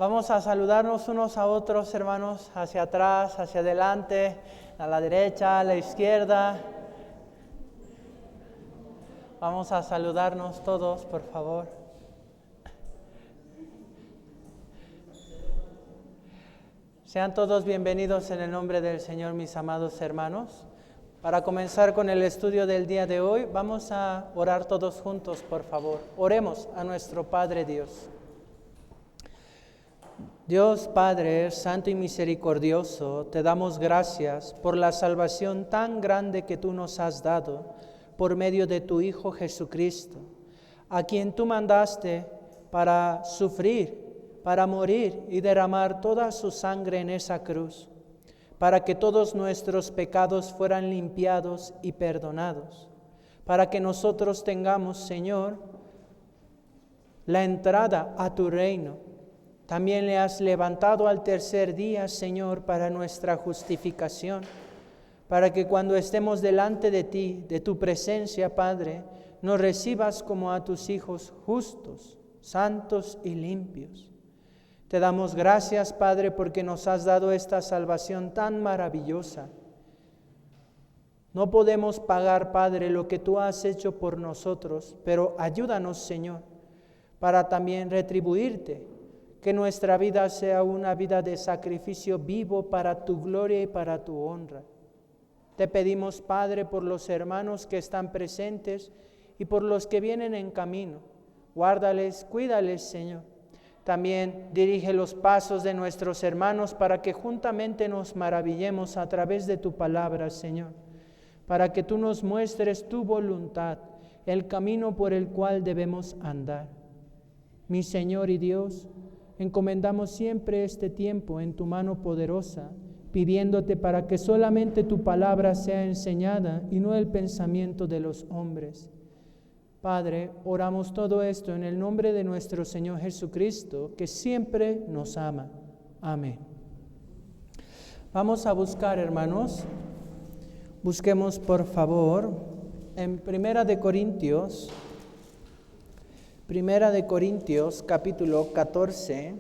Vamos a saludarnos unos a otros, hermanos, hacia atrás, hacia adelante, a la derecha, a la izquierda. Vamos a saludarnos todos, por favor. Sean todos bienvenidos en el nombre del Señor, mis amados hermanos. Para comenzar con el estudio del día de hoy, vamos a orar todos juntos, por favor. Oremos a nuestro Padre Dios. Dios Padre Santo y Misericordioso, te damos gracias por la salvación tan grande que tú nos has dado por medio de tu Hijo Jesucristo, a quien tú mandaste para sufrir, para morir y derramar toda su sangre en esa cruz, para que todos nuestros pecados fueran limpiados y perdonados, para que nosotros tengamos, Señor, la entrada a tu reino. También le has levantado al tercer día, Señor, para nuestra justificación, para que cuando estemos delante de ti, de tu presencia, Padre, nos recibas como a tus hijos justos, santos y limpios. Te damos gracias, Padre, porque nos has dado esta salvación tan maravillosa. No podemos pagar, Padre, lo que tú has hecho por nosotros, pero ayúdanos, Señor, para también retribuirte. Que nuestra vida sea una vida de sacrificio vivo para tu gloria y para tu honra. Te pedimos, Padre, por los hermanos que están presentes y por los que vienen en camino. Guárdales, cuídales, Señor. También dirige los pasos de nuestros hermanos para que juntamente nos maravillemos a través de tu palabra, Señor. Para que tú nos muestres tu voluntad, el camino por el cual debemos andar. Mi Señor y Dios, encomendamos siempre este tiempo en tu mano poderosa, pidiéndote para que solamente tu palabra sea enseñada y no el pensamiento de los hombres. Padre, oramos todo esto en el nombre de nuestro Señor Jesucristo, que siempre nos ama. Amén. Vamos a buscar, hermanos, busquemos por favor en Primera de Corintios capítulo 14.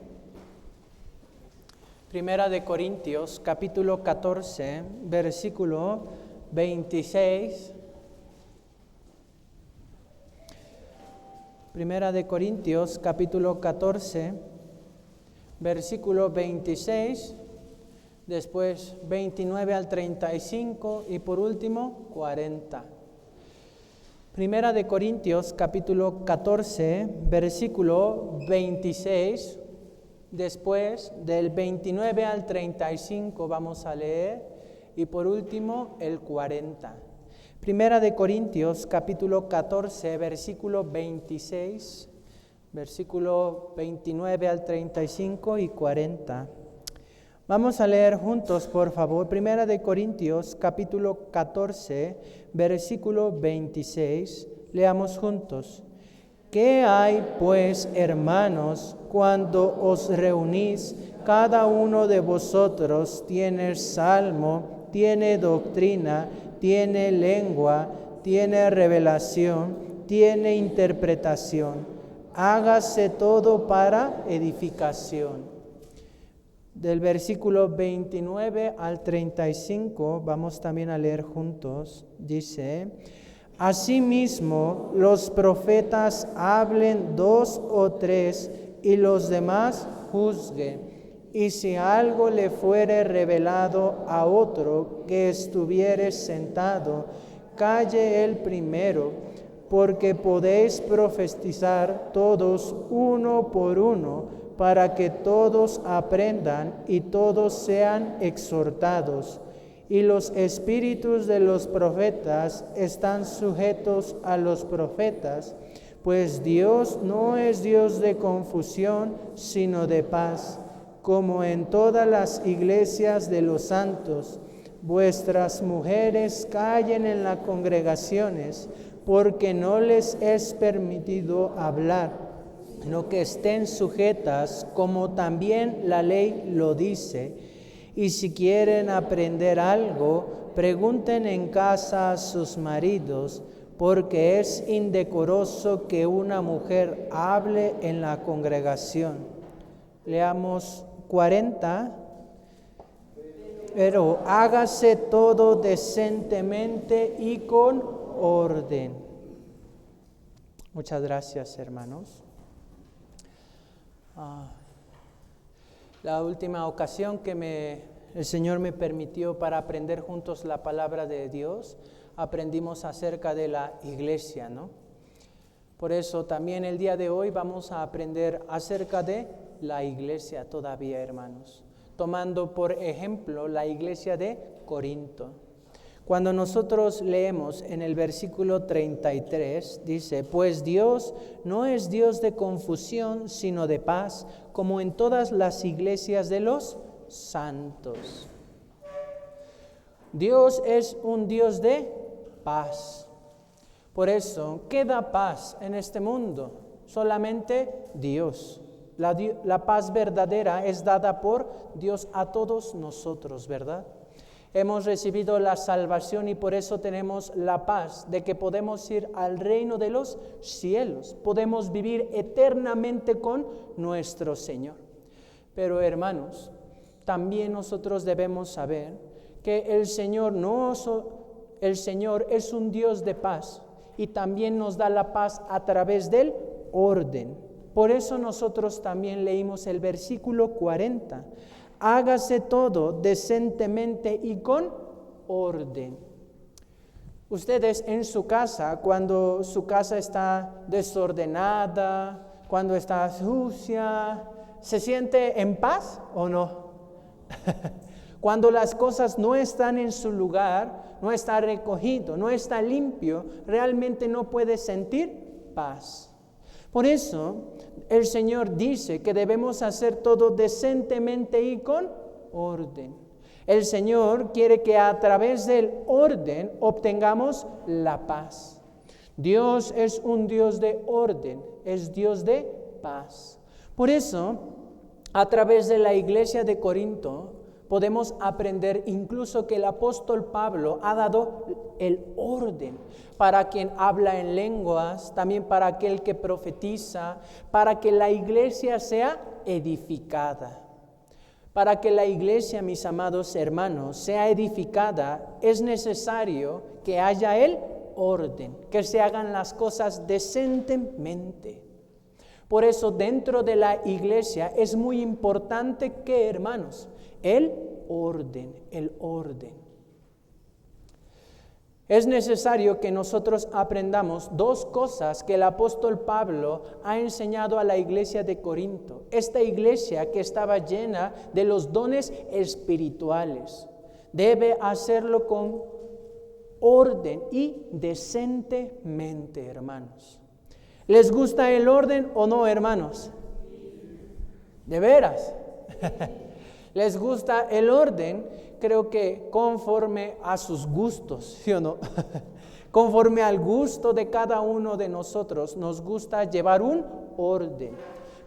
Primera de Corintios capítulo 14, versículo 26. Primera de Corintios capítulo 14, versículo 26, después 29 al 35 y por último 40. Primera de Corintios, capítulo 14, versículo 26, después del 29 al 35 vamos a leer, y por último el 40. Primera de Corintios, capítulo 14, versículo 26, versículo 29 al 35 y 40. Vamos a leer juntos, por favor, Primera de Corintios, capítulo 14, versículo 26. Leamos juntos. ¿Qué hay, pues, hermanos, cuando os reunís? Cada uno de vosotros tiene salmo, tiene doctrina, tiene lengua, tiene revelación, tiene interpretación. Hágase todo para edificación. Del versículo 29 al 35, vamos también a leer juntos, dice: Asimismo, los profetas hablen 2 o 3, y los demás juzguen. Y si algo le fuere revelado a otro que estuviere sentado, calle él primero, porque podéis profetizar todos uno por uno, para que todos aprendan y todos sean exhortados. Y los espíritus de los profetas están sujetos a los profetas, pues Dios no es Dios de confusión, sino de paz, como en todas las iglesias de los santos. Vuestras mujeres callen en las congregaciones, porque no les es permitido hablar, sino que estén sujetas, como también la ley lo dice. Y si quieren aprender algo, pregunten en casa a sus maridos, porque es indecoroso que una mujer hable en la congregación. Leamos 40. Pero hágase todo decentemente y con orden. Muchas gracias, hermanos. La última ocasión que el Señor me permitió para aprender juntos la palabra de Dios, aprendimos acerca de la iglesia, ¿no? Por eso también el día de hoy vamos a aprender acerca de la iglesia todavía, hermanos, tomando por ejemplo la iglesia de Corinto. Cuando nosotros leemos en el versículo 33, dice, pues Dios no es Dios de confusión, sino de paz, como en todas las iglesias de los santos. Dios es un Dios de paz. Por eso, ¿qué da paz en este mundo? Solamente Dios. La paz verdadera es dada por Dios a todos nosotros, ¿verdad? Hemos recibido la salvación y por eso tenemos la paz de que podemos ir al reino de los cielos. Podemos vivir eternamente con nuestro Señor. Pero hermanos, también nosotros debemos saber que el Señor es un Dios de paz y también nos da la paz a través del orden. Por eso nosotros también leímos el versículo 40. Hágase todo decentemente y con orden. Ustedes en su casa, cuando su casa está desordenada, cuando está sucia, ¿se siente en paz o no? Cuando las cosas no están en su lugar, no está recogido, no está limpio, realmente no puede sentir paz. Por eso el Señor dice que debemos hacer todo decentemente y con orden. El Señor quiere que a través del orden obtengamos la paz. Dios es un Dios de orden, es Dios de paz. Por eso, a través de la iglesia de Corinto, podemos aprender incluso que el apóstol Pablo ha dado el orden para quien habla en lenguas, también para aquel que profetiza, para que la iglesia sea edificada. Para que la iglesia, mis amados hermanos, sea edificada, es necesario que haya el orden, que se hagan las cosas decentemente. Por eso dentro de la iglesia es muy importante que, hermanos, el orden. Es necesario que nosotros aprendamos dos cosas que el apóstol Pablo ha enseñado a la iglesia de Corinto. Esta iglesia que estaba llena de los dones espirituales debe hacerlo con orden y decentemente, hermanos. ¿Les gusta el orden o no, hermanos? ¿De veras? ¿Les gusta el orden? Creo que conforme a sus gustos, ¿sí o no? Conforme al gusto de cada uno de nosotros, nos gusta llevar un orden.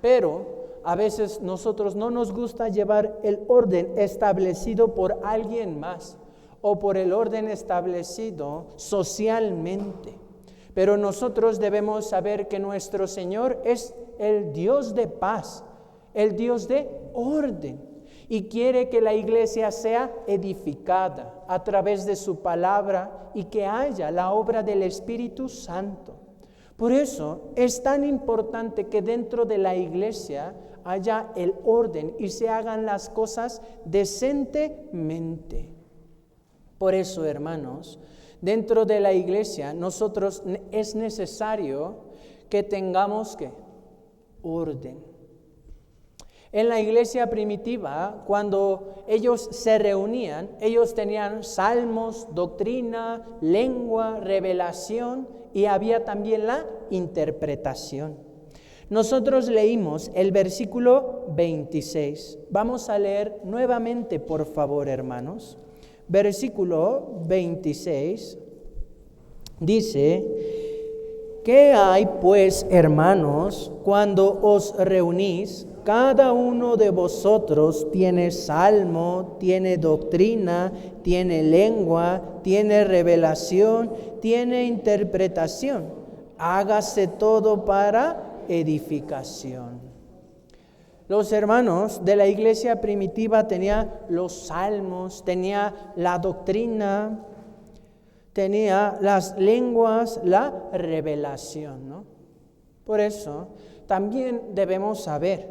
Pero a veces nosotros no nos gusta llevar el orden establecido por alguien más o por el orden establecido socialmente. Pero nosotros debemos saber que nuestro Señor es el Dios de paz, el Dios de orden. Y quiere que la iglesia sea edificada a través de su palabra y que haya la obra del Espíritu Santo. Por eso es tan importante que dentro de la iglesia haya el orden y se hagan las cosas decentemente. Por eso, hermanos, dentro de la iglesia nosotros es necesario que tengamos orden. En la iglesia primitiva, cuando ellos se reunían, ellos tenían salmos, doctrina, lengua, revelación y había también la interpretación. Nosotros leímos el versículo 26. Vamos a leer nuevamente, por favor, hermanos. Versículo 26 dice: ¿qué hay pues, hermanos, cuando os reunís? Cada uno de vosotros tiene salmo, tiene doctrina, tiene lengua, tiene revelación, tiene interpretación. Hágase todo para edificación. Los hermanos de la iglesia primitiva tenían los salmos, tenía la doctrina, tenía las lenguas, la revelación, ¿no? Por eso también debemos saber,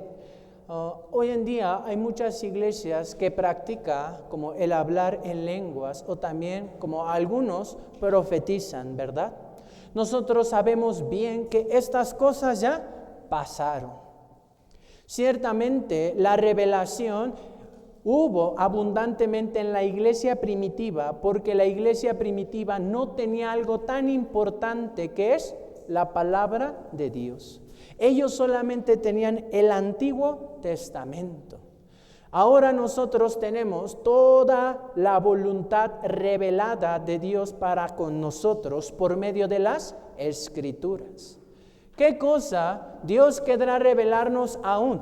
hoy en día hay muchas iglesias que practican como el hablar en lenguas o también como algunos profetizan, ¿verdad? Nosotros sabemos bien que estas cosas ya pasaron. Ciertamente la revelación hubo abundantemente en la iglesia primitiva porque la iglesia primitiva no tenía algo tan importante que es la palabra de Dios. Ellos solamente tenían el Antiguo Testamento. Ahora nosotros tenemos toda la voluntad revelada de Dios para con nosotros por medio de las Escrituras. ¿Qué cosa Dios querrá revelarnos aún?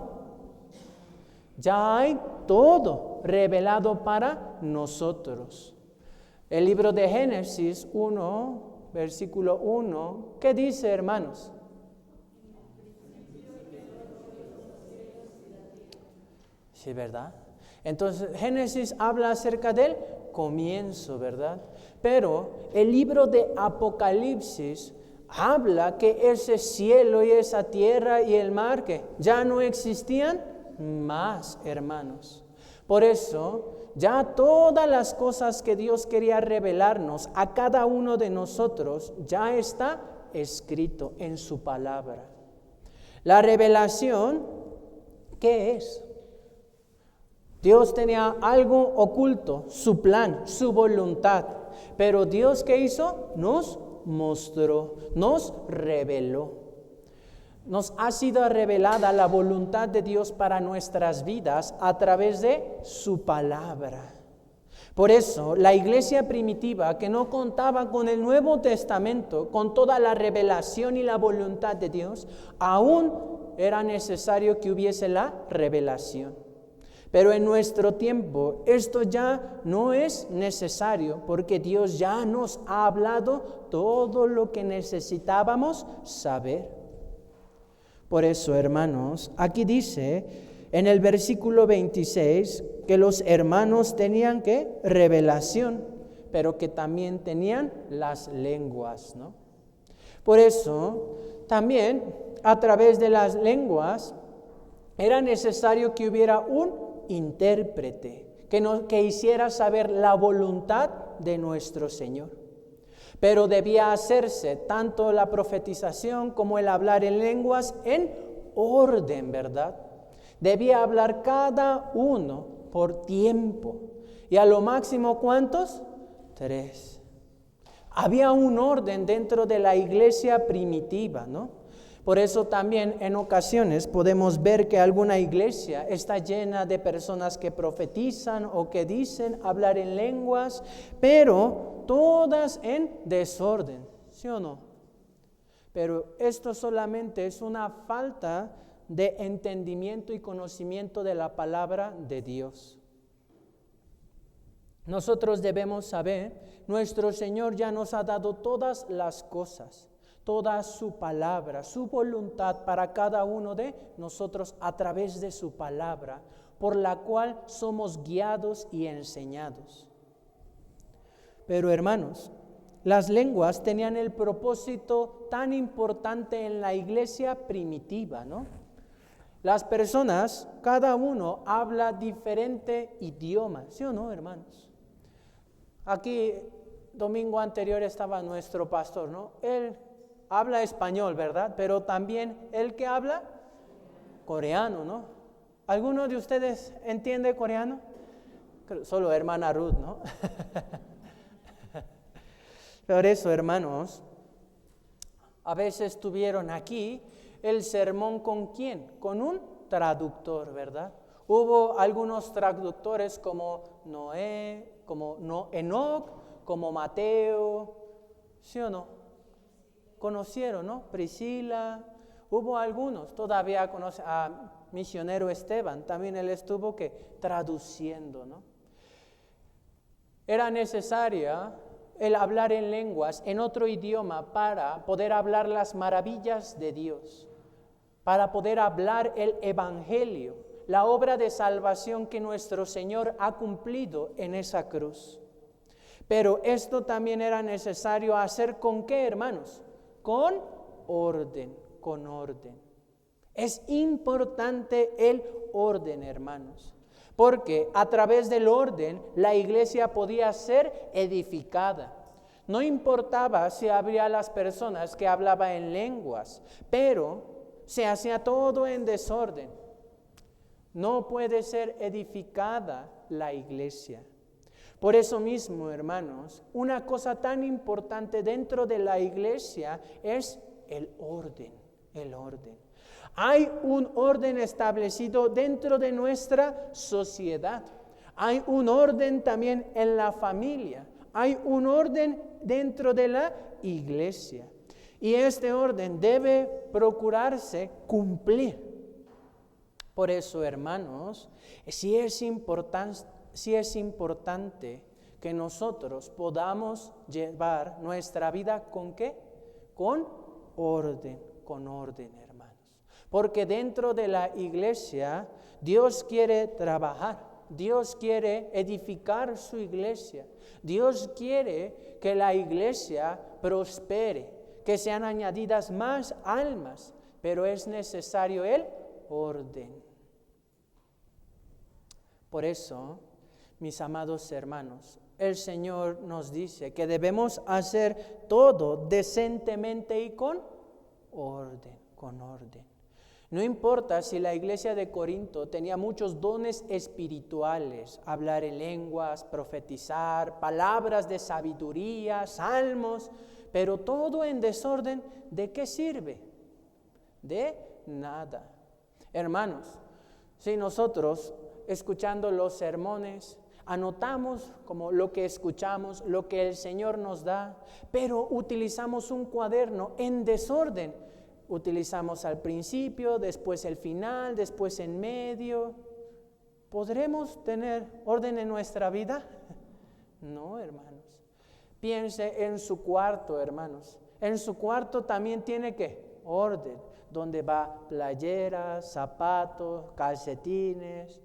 Ya hay todo revelado para nosotros. El libro de Génesis 1, versículo 1, ¿qué dice, hermanos? Sí, ¿verdad? Entonces, Génesis habla acerca del comienzo, ¿verdad? Pero el libro de Apocalipsis habla que ese cielo y esa tierra y el mar que ya no existían más, hermanos. Por eso, ya todas las cosas que Dios quería revelarnos a cada uno de nosotros ya está escrito en su palabra. La revelación, ¿qué es? Dios tenía algo oculto, su plan, su voluntad. Pero Dios, ¿qué hizo? Nos mostró, nos reveló. Nos ha sido revelada la voluntad de Dios para nuestras vidas a través de su palabra. Por eso, la iglesia primitiva que no contaba con el Nuevo Testamento, con toda la revelación y la voluntad de Dios, aún era necesario que hubiese la revelación. Pero en nuestro tiempo esto ya no es necesario porque Dios ya nos ha hablado todo lo que necesitábamos saber. Por eso, hermanos, aquí dice en el versículo 26 que los hermanos tenían ¿qué? Revelación, pero que también tenían las lenguas, ¿no? Por eso, también a través de las lenguas era necesario que hubiera un intérprete que hiciera saber la voluntad de nuestro Señor. Pero debía hacerse tanto la profetización como el hablar en lenguas en orden, ¿verdad? Debía hablar cada uno por tiempo. Y a lo máximo, ¿cuántos? 3. Había un orden dentro de la iglesia primitiva, ¿no? Por eso también en ocasiones podemos ver que alguna iglesia está llena de personas que profetizan o que dicen hablar en lenguas, pero todas en desorden, ¿sí o no? Pero esto solamente es una falta de entendimiento y conocimiento de la palabra de Dios. Nosotros debemos saber, nuestro Señor ya nos ha dado todas las cosas, toda su palabra, su voluntad para cada uno de nosotros a través de su palabra, por la cual somos guiados y enseñados. Pero hermanos, las lenguas tenían el propósito tan importante en la iglesia primitiva, ¿no? Las personas, cada uno habla diferente idioma, ¿sí o no, hermanos? Aquí, domingo anterior estaba nuestro pastor, ¿no? Él habla español, ¿verdad? Pero también el que habla coreano, ¿no? ¿Alguno de ustedes entiende coreano? Solo hermana Ruth, ¿no? Por eso, hermanos, a veces tuvieron aquí el sermón ¿con quién? Con un traductor, ¿verdad? Hubo algunos traductores como Noé, como Enoc, como Mateo, ¿sí o no? Conocieron, ¿no? Priscila, hubo algunos, todavía conocen a misionero Esteban, también él estuvo que traduciendo, ¿no? Era necesaria el hablar en lenguas, en otro idioma, para poder hablar las maravillas de Dios. para poder hablar el Evangelio, la obra de salvación que nuestro Señor ha cumplido en esa cruz. Pero esto también era necesario hacer ¿con qué, hermanos? Con orden, con orden. Es importante el orden, hermanos, porque a través del orden la iglesia podía ser edificada. No importaba si había las personas que hablaban en lenguas, pero se hacía todo en desorden. No puede ser edificada la iglesia. Por eso mismo, hermanos, una cosa tan importante dentro de la iglesia es el orden, el orden. Hay un orden establecido dentro de nuestra sociedad. Hay un orden también en la familia. Hay un orden dentro de la iglesia. Y este orden debe procurarse cumplir. Por eso, hermanos, sí es importante que nosotros podamos llevar nuestra vida ¿con qué? Con orden, hermanos. Porque dentro de la iglesia Dios quiere trabajar, Dios quiere edificar su iglesia, Dios quiere que la iglesia prospere, que sean añadidas más almas, pero es necesario el orden. Por eso, mis amados hermanos, el Señor nos dice que debemos hacer todo decentemente y con orden, con orden. No importa si la iglesia de Corinto tenía muchos dones espirituales, hablar en lenguas, profetizar, palabras de sabiduría, salmos, pero todo en desorden, ¿de qué sirve? De nada. Hermanos, si nosotros escuchando los sermones anotamos como lo que escuchamos, lo que el Señor nos da, pero utilizamos un cuaderno en desorden, utilizamos al principio, después el final, después en medio, ¿podremos tener orden en nuestra vida? No, hermanos. Piense en su cuarto, hermanos. En su cuarto también tiene que orden, donde va playeras, zapatos, calcetines,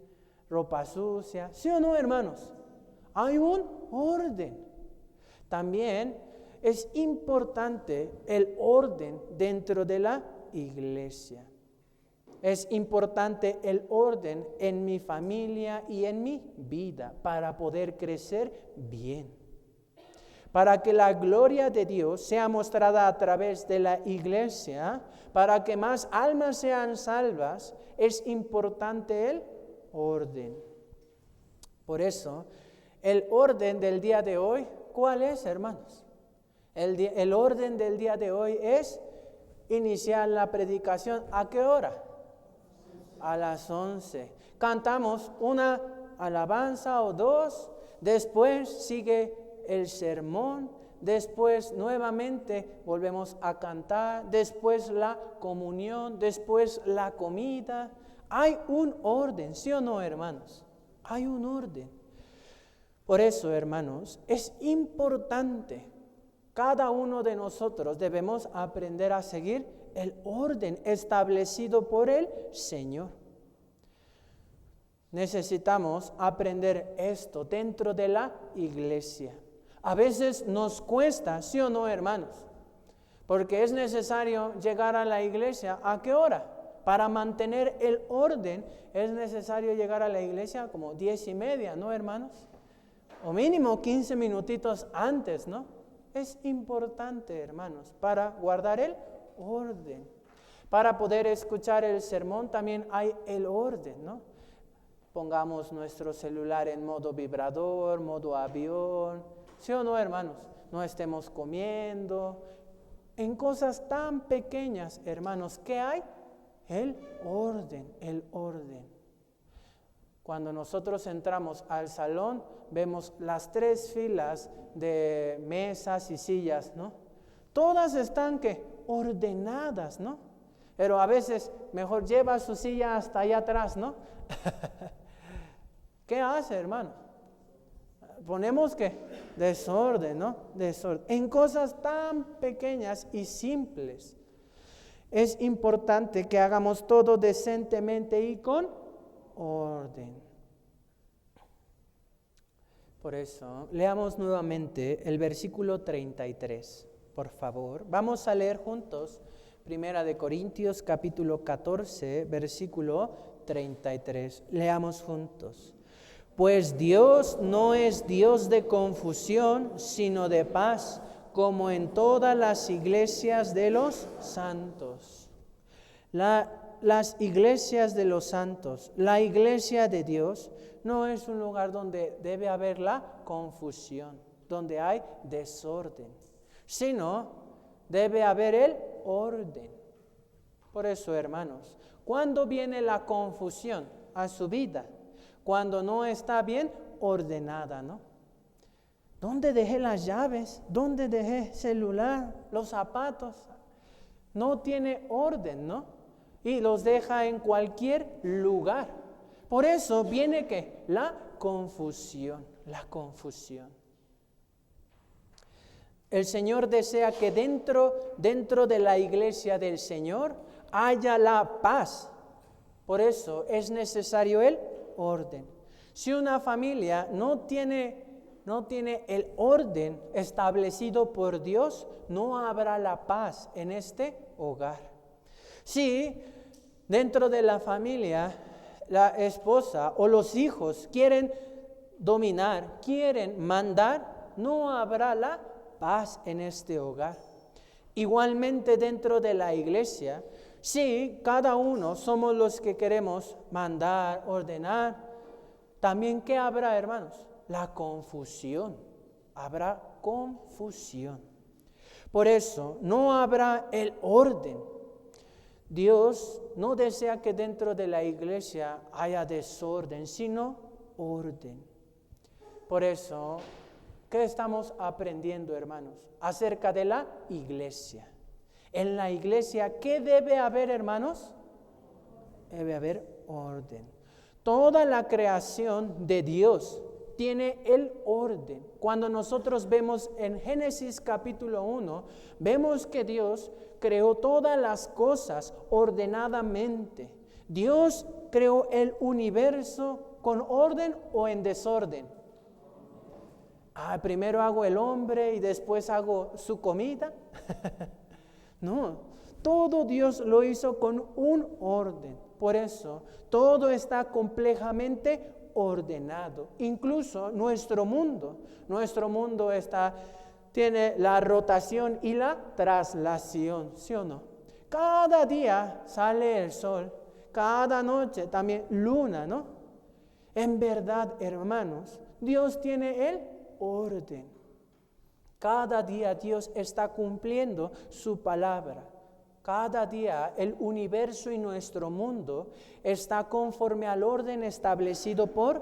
ropa sucia. ¿Sí o no, hermanos? Hay un orden. También es importante el orden dentro de la iglesia. Es importante el orden en mi familia y en mi vida para poder crecer bien. Para que la gloria de Dios sea mostrada a través de la iglesia, para que más almas sean salvas, es importante el orden. Por eso, el orden del día de hoy, ¿cuál es, hermanos? El orden del día de hoy es iniciar la predicación. ¿A qué hora? A las 11. Cantamos una alabanza o dos, después sigue el sermón, después nuevamente volvemos a cantar, después la comunión, después la comida. Hay un orden, ¿sí o no, hermanos? Hay un orden. Por eso, hermanos, es importante. Cada uno de nosotros debemos aprender a seguir el orden establecido por el Señor. Necesitamos aprender esto dentro de la iglesia. A veces nos cuesta, ¿sí o no, hermanos? Porque es necesario llegar a la iglesia. ¿A qué hora? Para mantener el orden es necesario llegar a la iglesia como 10:30, ¿no, hermanos? O mínimo 15 minutitos antes, ¿no? Es importante, hermanos, para guardar el orden. Para poder escuchar el sermón también hay el orden, ¿no? Pongamos nuestro celular en modo vibrador, modo avión. ¿Sí o no, hermanos? No estemos comiendo. En cosas tan pequeñas, hermanos, ¿qué hay? El orden, el orden. Cuando nosotros entramos al salón, vemos las 3 filas de mesas y sillas, ¿no? Todas están, ¿qué? Ordenadas, ¿no? Pero a veces mejor lleva su silla hasta allá atrás, ¿no? ¿Qué hace, hermano? Ponemos que desorden, ¿no? Desorden. En cosas tan pequeñas y simples. Es importante que hagamos todo decentemente y con orden. Por eso, leamos nuevamente el versículo 33, por favor. Vamos a leer juntos 1 Corintios capítulo 14, versículo 33. Leamos juntos. Pues Dios no es Dios de confusión, sino de paz, como en todas las iglesias de los santos. Las iglesias de los santos, la iglesia de Dios, no es un lugar donde debe haber la confusión, donde hay desorden, sino debe haber el orden. Por eso, hermanos, ¿cuándo viene la confusión a su vida? Cuando no está bien ordenada, ¿no? ¿Dónde dejé las llaves? ¿Dónde dejé el celular? Los zapatos. No tiene orden, ¿no? Y los deja en cualquier lugar. Por eso viene ¿qué? La confusión. El Señor desea que dentro de la iglesia del Señor haya la paz. Por eso es necesario el orden. Si una familia no tiene el orden establecido por Dios, no habrá la paz en este hogar. Si dentro de la familia la esposa o los hijos quieren dominar, quieren mandar, no habrá la paz en este hogar. Igualmente dentro de la iglesia, si cada uno somos los que queremos mandar, ordenar, también ¿qué habrá, hermanos? La confusión. Habrá confusión. Por eso no habrá el orden. Dios no desea que dentro de la iglesia haya desorden, sino orden. Por eso, ¿qué estamos aprendiendo, hermanos? Acerca de la iglesia. En la iglesia, ¿qué debe haber, hermanos? Debe haber orden. Toda la creación de Dios tiene el orden. Cuando nosotros vemos en Génesis capítulo 1, vemos que Dios creó todas las cosas ordenadamente. Dios creó el universo con orden o en desorden. Primero hago el hombre y después hago su comida. No, todo Dios lo hizo con un orden. Por eso, todo está complejamente ordenado. Incluso nuestro mundo tiene la rotación y la traslación, ¿sí o no? Cada día sale el sol, cada noche también luna, ¿no? En verdad, hermanos, Dios tiene el orden. Cada día Dios está cumpliendo su palabra. Cada día el universo y nuestro mundo está conforme al orden establecido por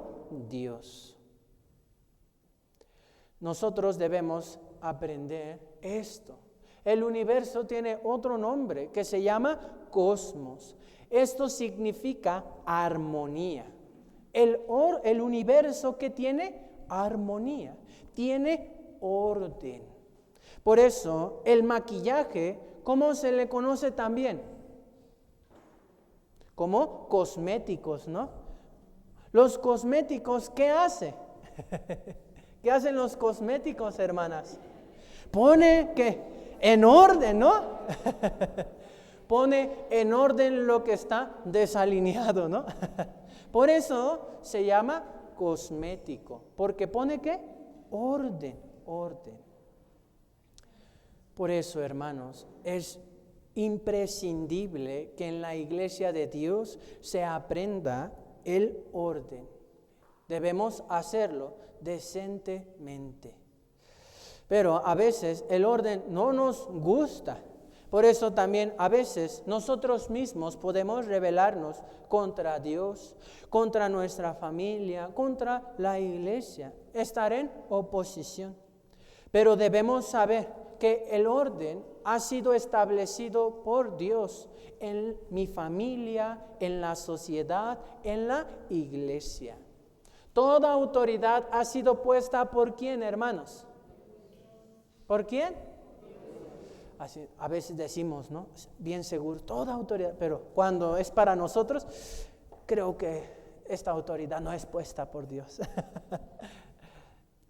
Dios. Nosotros debemos aprender esto. El universo tiene otro nombre que se llama cosmos. Esto significa armonía. El universo que tiene armonía, tiene orden. Por eso el maquillaje, ¿cómo se le conoce también? Como cosméticos, ¿no? Los cosméticos, ¿qué hace? ¿Qué hacen los cosméticos, hermanas? Pone ¿qué? En orden, ¿no? Pone en orden lo que está desalineado, ¿no? Por eso se llama cosmético, porque pone ¿qué? Orden. Por eso, hermanos, es imprescindible que en la iglesia de Dios se aprenda el orden. Debemos hacerlo decentemente. Pero a veces el orden no nos gusta. Por eso también a veces nosotros mismos podemos rebelarnos contra Dios, contra nuestra familia, contra la iglesia, estar en oposición. Pero debemos saber que el orden ha sido establecido por Dios en mi familia, en la sociedad, en la iglesia. Toda autoridad ha sido puesta ¿por quién, hermanos? ¿Por quién? así, a veces decimos, ¿no? Bien seguro, toda autoridad, pero cuando es para nosotros, creo que esta autoridad no es puesta por Dios.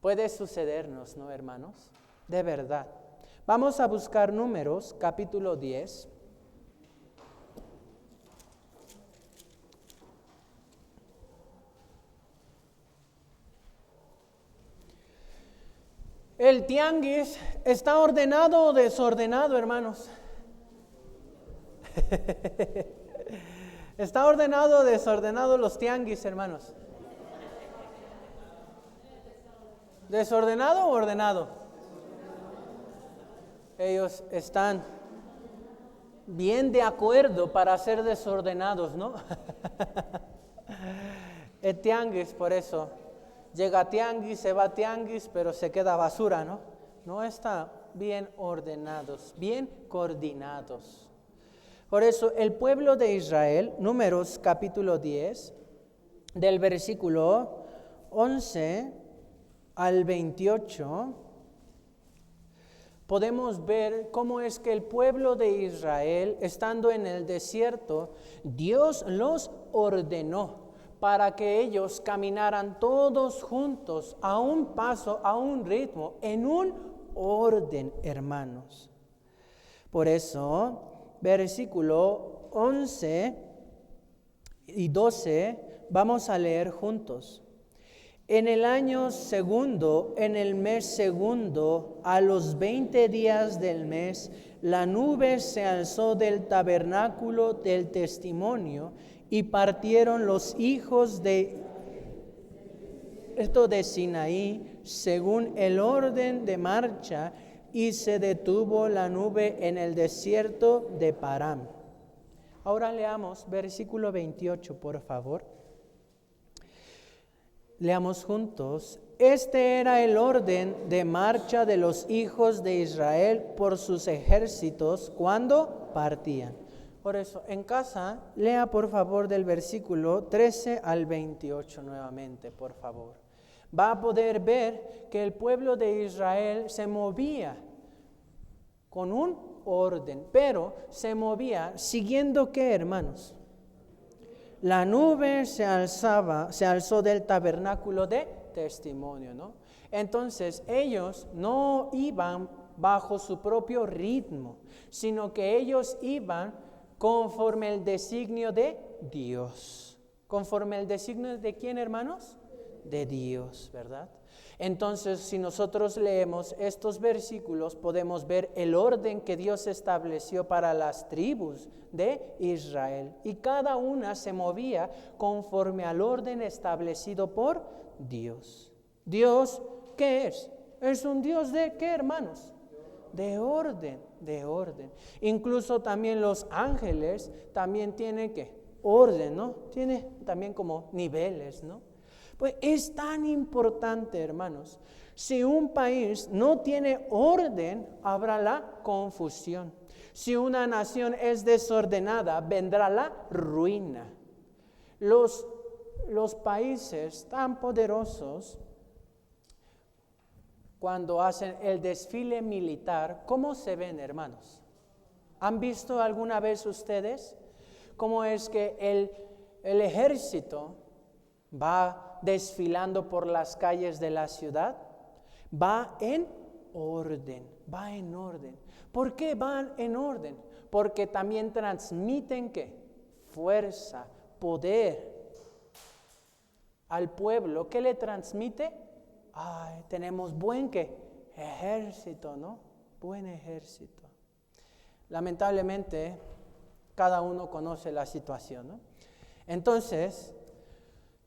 Puede sucedernos, ¿no, hermanos? De verdad. Vamos a buscar Números, capítulo 10. ¿El tianguis está ordenado o desordenado, hermanos? ¿Está ordenado o desordenado los tianguis, hermanos? ¿Desordenado o ordenado? Ellos están bien de acuerdo para ser desordenados, ¿no? El tianguis, por eso, llega a tianguis, se va a tianguis, pero se queda basura, ¿no? No está bien ordenados, bien coordinados. Por eso, el pueblo de Israel, Números capítulo 10, del versículo 11 al 28, podemos ver cómo es que el pueblo de Israel, estando en el desierto, Dios los ordenó para que ellos caminaran todos juntos, a un paso, a un ritmo, en un orden, hermanos. Por eso, versículo 11 y 12, vamos a leer juntos. En el año segundo, en el mes segundo, a los 20 días del mes, la nube se alzó del tabernáculo del testimonio y partieron los hijos de Sinaí según el orden de marcha y se detuvo la nube en el desierto de Param. Ahora leamos versículo 28, por favor. Leamos juntos. Este era el orden de marcha de los hijos de Israel por sus ejércitos cuando partían. Por eso, en casa, lea por favor del versículo 13 al 28 nuevamente, por favor. Va a poder ver que el pueblo de Israel se movía con un orden, pero se movía siguiendo ¿qué, hermanos? La nube se alzó del tabernáculo de testimonio, ¿no? Entonces ellos no iban bajo su propio ritmo, sino que ellos iban conforme el designio de Dios. ¿Conforme el designio de quién, hermanos? De Dios, ¿verdad? Entonces, si nosotros leemos estos versículos, podemos ver el orden que Dios estableció para las tribus de Israel. Y cada una se movía conforme al orden establecido por Dios. Dios, ¿qué es? Es un Dios de ¿qué, hermanos? De orden, de orden. Incluso también los ángeles también tienen ¿qué? Orden, ¿no? Tiene también como niveles, ¿no? Pues es tan importante, hermanos. Si un país no tiene orden, habrá la confusión. Si una nación es desordenada, vendrá la ruina. Los países tan poderosos, cuando hacen el desfile militar, ¿cómo se ven, hermanos? ¿Han visto alguna vez ustedes cómo es que el ejército va desfilando por las calles de la ciudad? Va en orden, va en orden. ¿Por qué van en orden? Porque también transmiten ¿qué? Fuerza, poder al pueblo. ¿Qué le transmite? Ay, tenemos buen ¿qué? Ejército, ¿no? Buen ejército. Lamentablemente, cada uno conoce la situación, ¿no? Entonces,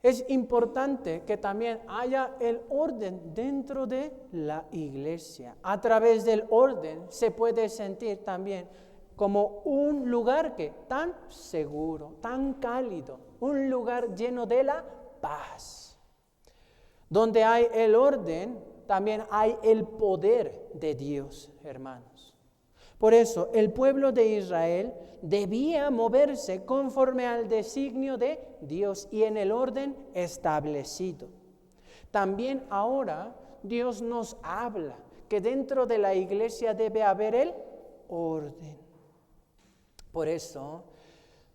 es importante que también haya el orden dentro de la iglesia. A través del orden se puede sentir también como un lugar que tan seguro, tan cálido, un lugar lleno de la paz. Donde hay el orden, también hay el poder de Dios, hermanos. Por eso, el pueblo de Israel debía moverse conforme al designio de Dios y en el orden establecido. También ahora Dios nos habla que dentro de la iglesia debe haber el orden. Por eso,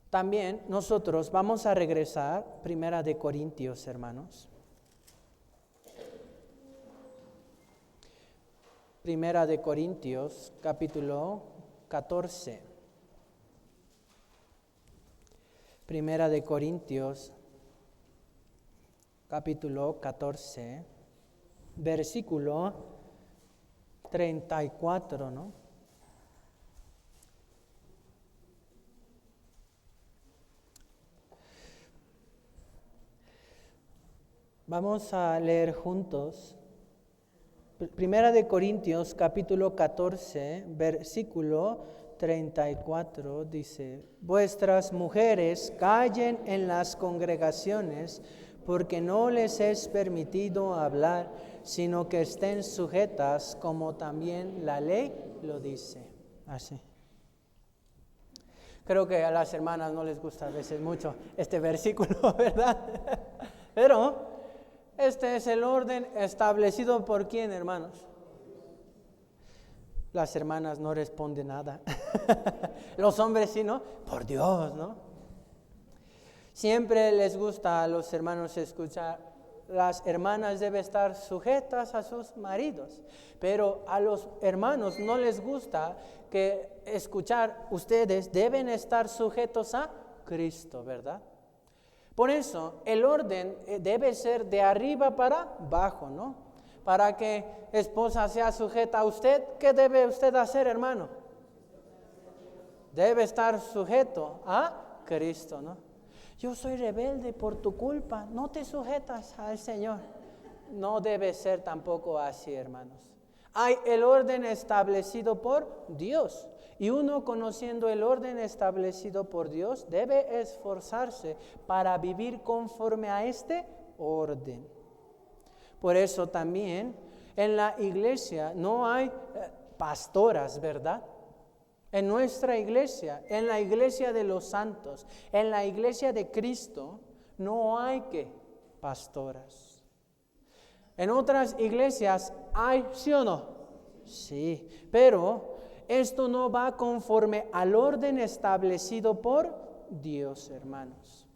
también nosotros vamos a regresar, 1 Corintios, hermanos. 1 Corintios, capítulo 14. 1 Corintios, capítulo 14, versículo 34, ¿no? Vamos a leer juntos. 1 Corintios, capítulo 14, versículo 34, dice: vuestras mujeres callen en las congregaciones, porque no les es permitido hablar, sino que estén sujetas, como también la ley lo dice. Así. Creo que a las hermanas no les gusta a veces mucho este versículo, ¿verdad? Pero este es el orden establecido por ¿quién, hermanos? Las hermanas no responden nada. Los hombres sí, ¿no? Por Dios, ¿no? Siempre les gusta a los hermanos escuchar. Las hermanas deben estar sujetas a sus maridos, pero a los hermanos no les gusta que escuchar, ustedes deben estar sujetos a Cristo, ¿verdad? Por eso el orden debe ser de arriba para abajo, ¿no? Para que esposa sea sujeta a usted, ¿qué debe usted hacer, hermano? Debe estar sujeto a Cristo, ¿no? Yo soy rebelde por tu culpa, no te sujetas al Señor. No debe ser tampoco así, hermanos. Hay el orden establecido por Dios. Y uno, conociendo el orden establecido por Dios, debe esforzarse para vivir conforme a este orden. Por eso también en la iglesia no hay pastoras, ¿verdad? En nuestra iglesia, en la iglesia de los santos, en la iglesia de Cristo, no hay pastoras. En otras iglesias hay, ¿sí o no? Sí, pero esto no va conforme al orden establecido por Dios, hermanos.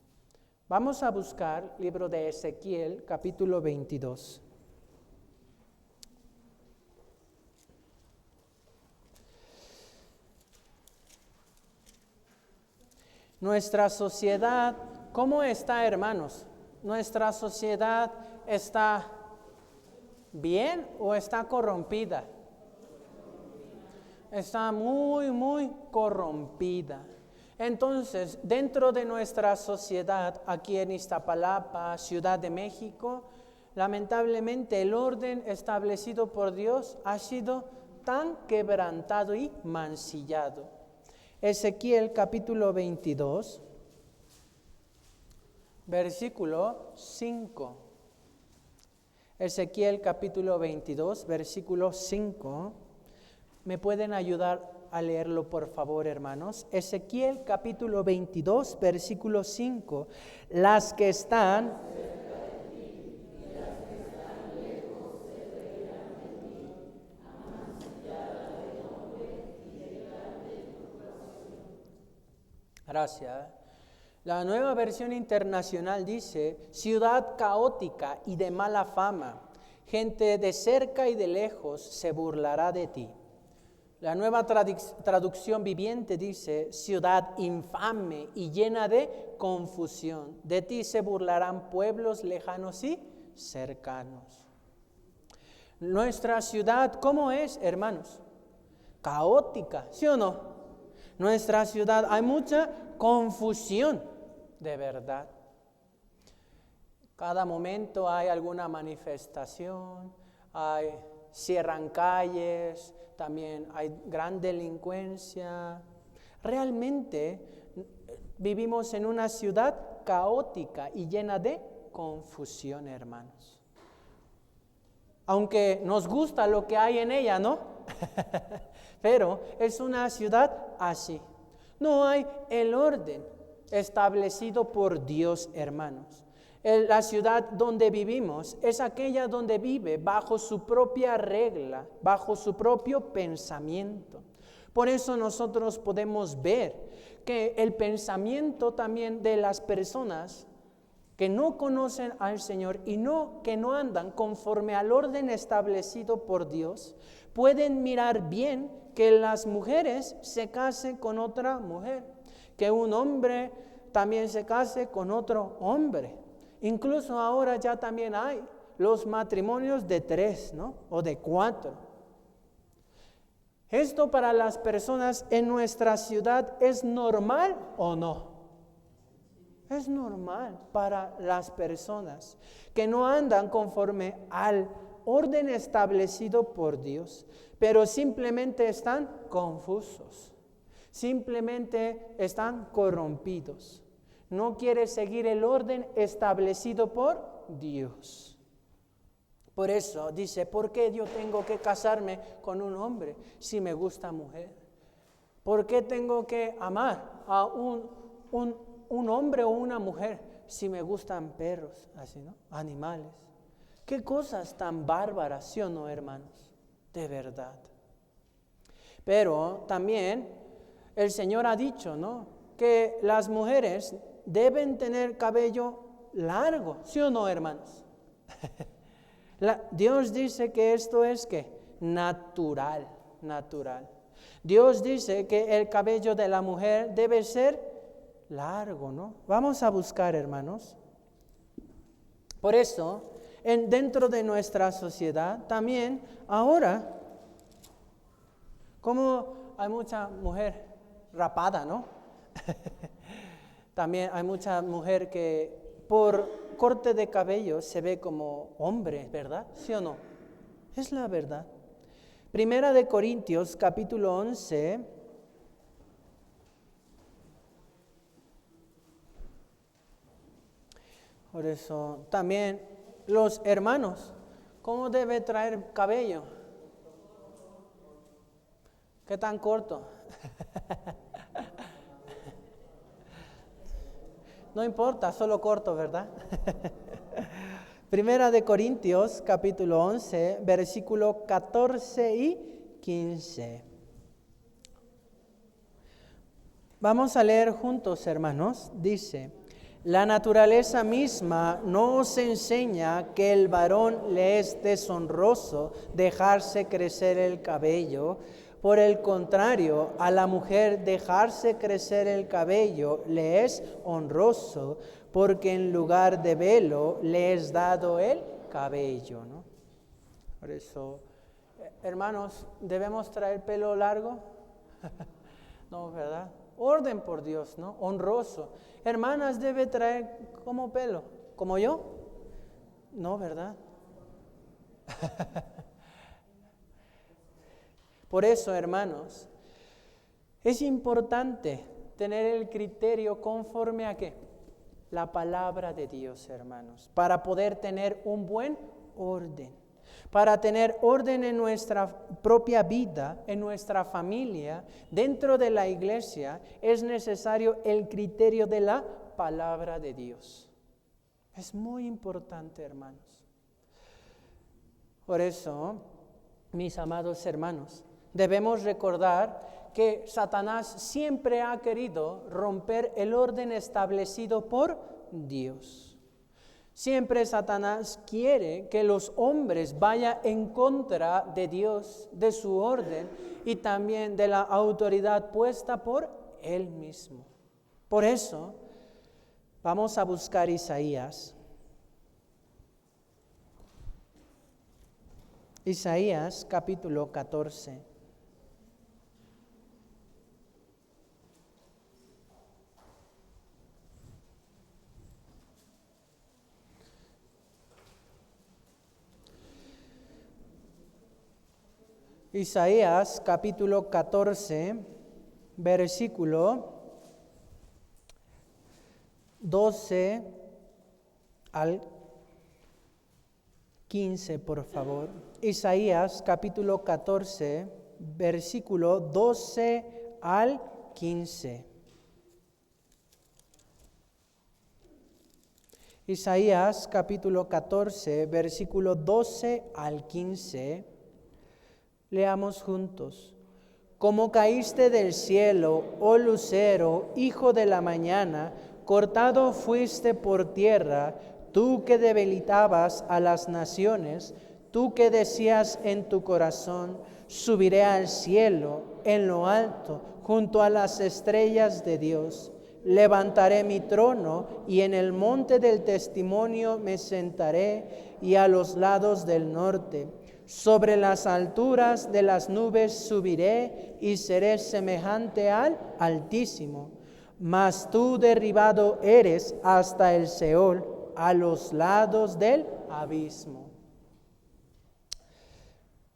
Vamos a buscar el libro de Ezequiel, capítulo 22. Nuestra sociedad, ¿cómo está, hermanos? ¿Nuestra sociedad está bien o está corrompida? Está muy, muy corrompida. Entonces, dentro de nuestra sociedad, aquí en Iztapalapa, Ciudad de México, lamentablemente el orden establecido por Dios ha sido tan quebrantado y mancillado. Ezequiel capítulo 22, versículo 5. Ezequiel capítulo 22, versículo 5. ¿Me pueden ayudar a leerlo, por favor, hermanos? Ezequiel capítulo 22, versículo 5. Las que están Gracias. La Nueva Versión Internacional dice: ciudad caótica y de mala fama, gente de cerca y de lejos se burlará de ti. La Nueva Traducción Viviente dice: ciudad infame y llena de confusión, de ti se burlarán pueblos lejanos y cercanos. Nuestra ciudad, ¿cómo es, hermanos? Caótica, ¿sí o no? Nuestra ciudad hay mucha confusión, de verdad. Cada momento hay alguna manifestación, cierran calles, también hay gran delincuencia. Realmente vivimos en una ciudad caótica y llena de confusión, hermanos. Aunque nos gusta lo que hay en ella, ¿no? Pero es una ciudad así. No hay el orden establecido por Dios, hermanos. La ciudad donde vivimos es aquella donde vive bajo su propia regla, bajo su propio pensamiento. Por eso nosotros podemos ver que el pensamiento también de las personas que no conocen al Señor y que no andan conforme al orden establecido por Dios, pueden mirar bien que las mujeres se casen con otra mujer, que un hombre también se case con otro hombre. Incluso ahora ya también hay los matrimonios de 3, ¿no? O de 4. ¿Esto para las personas en nuestra ciudad es normal o no? Es normal para las personas que no andan conforme al orden establecido por Dios, pero simplemente están confusos, simplemente están corrompidos. No quiere seguir el orden establecido por Dios. Por eso dice, ¿por qué yo tengo que casarme con un hombre si me gusta mujer? ¿Por qué tengo que amar a un hombre o una mujer si me gustan perros, así, ¿no? Animales? ¿Qué cosas tan bárbaras, sí o no, hermanos? De verdad. Pero también el Señor ha dicho, ¿no?, que las mujeres deben tener cabello largo, ¿sí o no, hermanos? Dios dice que esto es ¿qué? Natural. Dios dice que el cabello de la mujer debe ser largo, ¿no? Vamos a buscar, hermanos. Por eso, dentro de nuestra sociedad, también ahora, como hay mucha mujer rapada, ¿no? También hay mucha mujer que por corte de cabello se ve como hombre, ¿verdad? ¿Sí o no? Es la verdad. Primera de Corintios, capítulo 11. Por eso también los hermanos, ¿cómo debe traer cabello? ¿Qué tan corto? No importa, solo corto, ¿verdad? Primera de Corintios, capítulo 11, versículo 14 y 15. Vamos a leer juntos, hermanos. Dice, la naturaleza misma no os enseña que el varón le es deshonroso dejarse crecer el cabello. Por el contrario, a la mujer dejarse crecer el cabello le es honroso, porque en lugar de velo le es dado el cabello, ¿no? Por eso, hermanos, ¿debemos traer pelo largo? No, ¿verdad? Orden por Dios, ¿no? Honroso. Hermanas, ¿debe traer como pelo? ¿Como yo? No, ¿verdad? Por eso, hermanos, es importante tener el criterio conforme a ¿qué? La palabra de Dios, hermanos, para poder tener un buen orden, para tener orden en nuestra propia vida, en nuestra familia, dentro de la iglesia, es necesario el criterio de la palabra de Dios. Es muy importante, hermanos. Por eso, mis amados hermanos, debemos recordar que Satanás siempre ha querido romper el orden establecido por Dios. Siempre Satanás quiere que los hombres vayan en contra de Dios, de su orden y también de la autoridad puesta por Él mismo. Por eso, vamos a buscar Isaías. Isaías capítulo 14. Isaías capítulo 14, versículo 12 al 15, por favor. Isaías capítulo 14, versículo 12 al 15. Isaías capítulo 14, versículo 12 al 15. Leamos juntos. Como caíste del cielo, oh lucero, hijo de la mañana, cortado fuiste por tierra, tú que debilitabas a las naciones, tú que decías en tu corazón, subiré al cielo, en lo alto, junto a las estrellas de Dios. Levantaré mi trono y en el monte del testimonio me sentaré y a los lados del norte. Sobre las alturas de las nubes subiré y seré semejante al Altísimo. Mas tú derribado eres hasta el Seol, a los lados del abismo.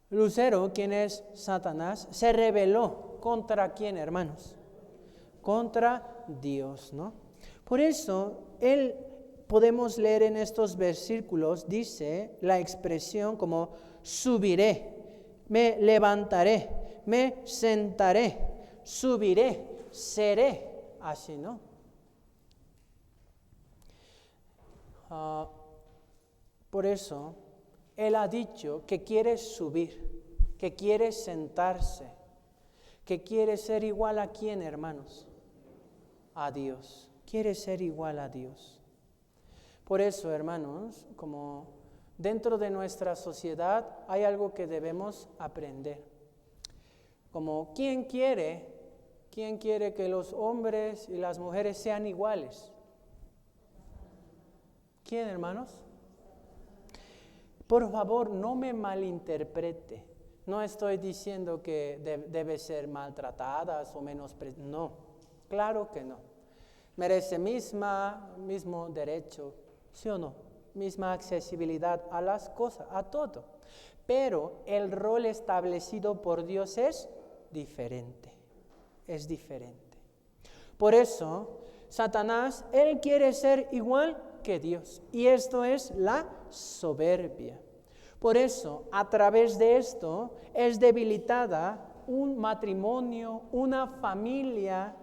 Lucero, quien es Satanás, se rebeló. ¿Contra quién, hermanos? Contra Dios, ¿no? Por eso, él, podemos leer en estos versículos, dice la expresión como subiré, me levantaré, me sentaré, subiré, seré, así, ¿no? Por eso, él ha dicho que quiere subir, que quiere sentarse, que quiere ser igual a quién, hermanos, a Dios, quiere ser igual a Dios. Por eso, hermanos, como dentro de nuestra sociedad hay algo que debemos aprender. Como ¿quién quiere que los hombres y las mujeres sean iguales? ¿Quién, hermanos? Por favor, no me malinterprete. No estoy diciendo que debe ser maltratadas o menospreciadas. No, claro que no. Merece mismo derecho, ¿sí o no? Misma accesibilidad a las cosas, a todo. Pero el rol establecido por Dios es diferente. Es diferente. Por eso, Satanás, él quiere ser igual que Dios. Y esto es la soberbia. Por eso, a través de esto, es debilitada un matrimonio, una familia,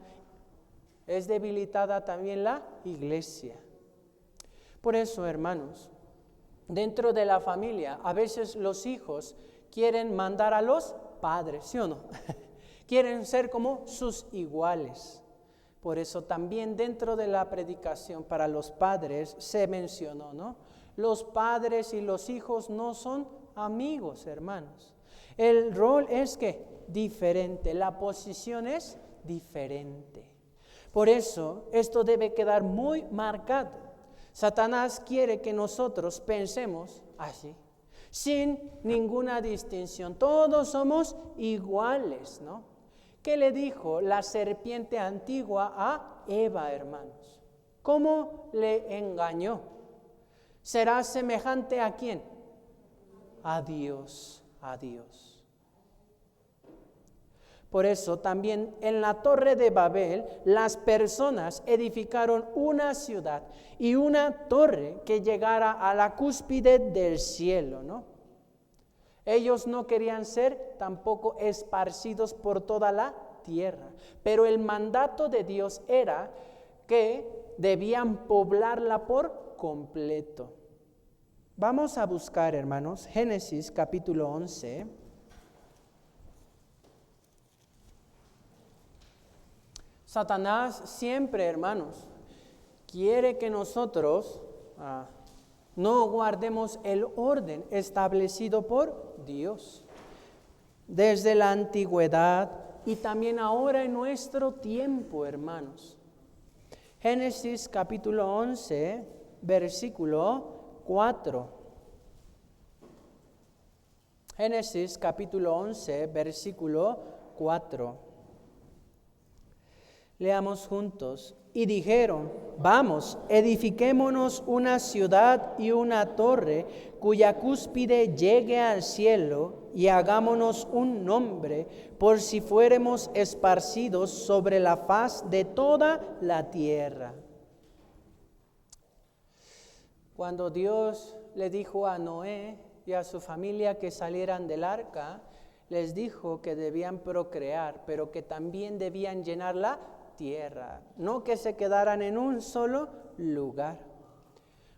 es debilitada también la iglesia. Por eso, hermanos, dentro de la familia, a veces los hijos quieren mandar a los padres, ¿sí o no? Quieren ser como sus iguales. Por eso también dentro de la predicación para los padres se mencionó, ¿no? Los padres y los hijos no son amigos, hermanos. El rol es que diferente, la posición es diferente. Por eso esto debe quedar muy marcado. Satanás quiere que nosotros pensemos así, sin ninguna distinción. Todos somos iguales, ¿no? ¿Qué le dijo la serpiente antigua a Eva, hermanos? ¿Cómo le engañó? ¿Será semejante a quién? A Dios, a Dios. Por eso también en la Torre de Babel las personas edificaron una ciudad y una torre que llegara a la cúspide del cielo, ¿no? Ellos no querían ser tampoco esparcidos por toda la tierra, pero el mandato de Dios era que debían poblarla por completo. Vamos a buscar, hermanos, Génesis capítulo 11. Satanás siempre, hermanos, quiere que nosotros no guardemos el orden establecido por Dios. Desde la antigüedad y también ahora en nuestro tiempo, hermanos. Génesis capítulo 11, versículo 4. Génesis capítulo 11, versículo 4. Leamos juntos. Y dijeron, vamos, edifiquémonos una ciudad y una torre cuya cúspide llegue al cielo y hagámonos un nombre por si fuéramos esparcidos sobre la faz de toda la tierra. Cuando Dios le dijo a Noé y a su familia que salieran del arca, les dijo que debían procrear, pero que también debían llenar la tierra, no que se quedaran en un solo lugar.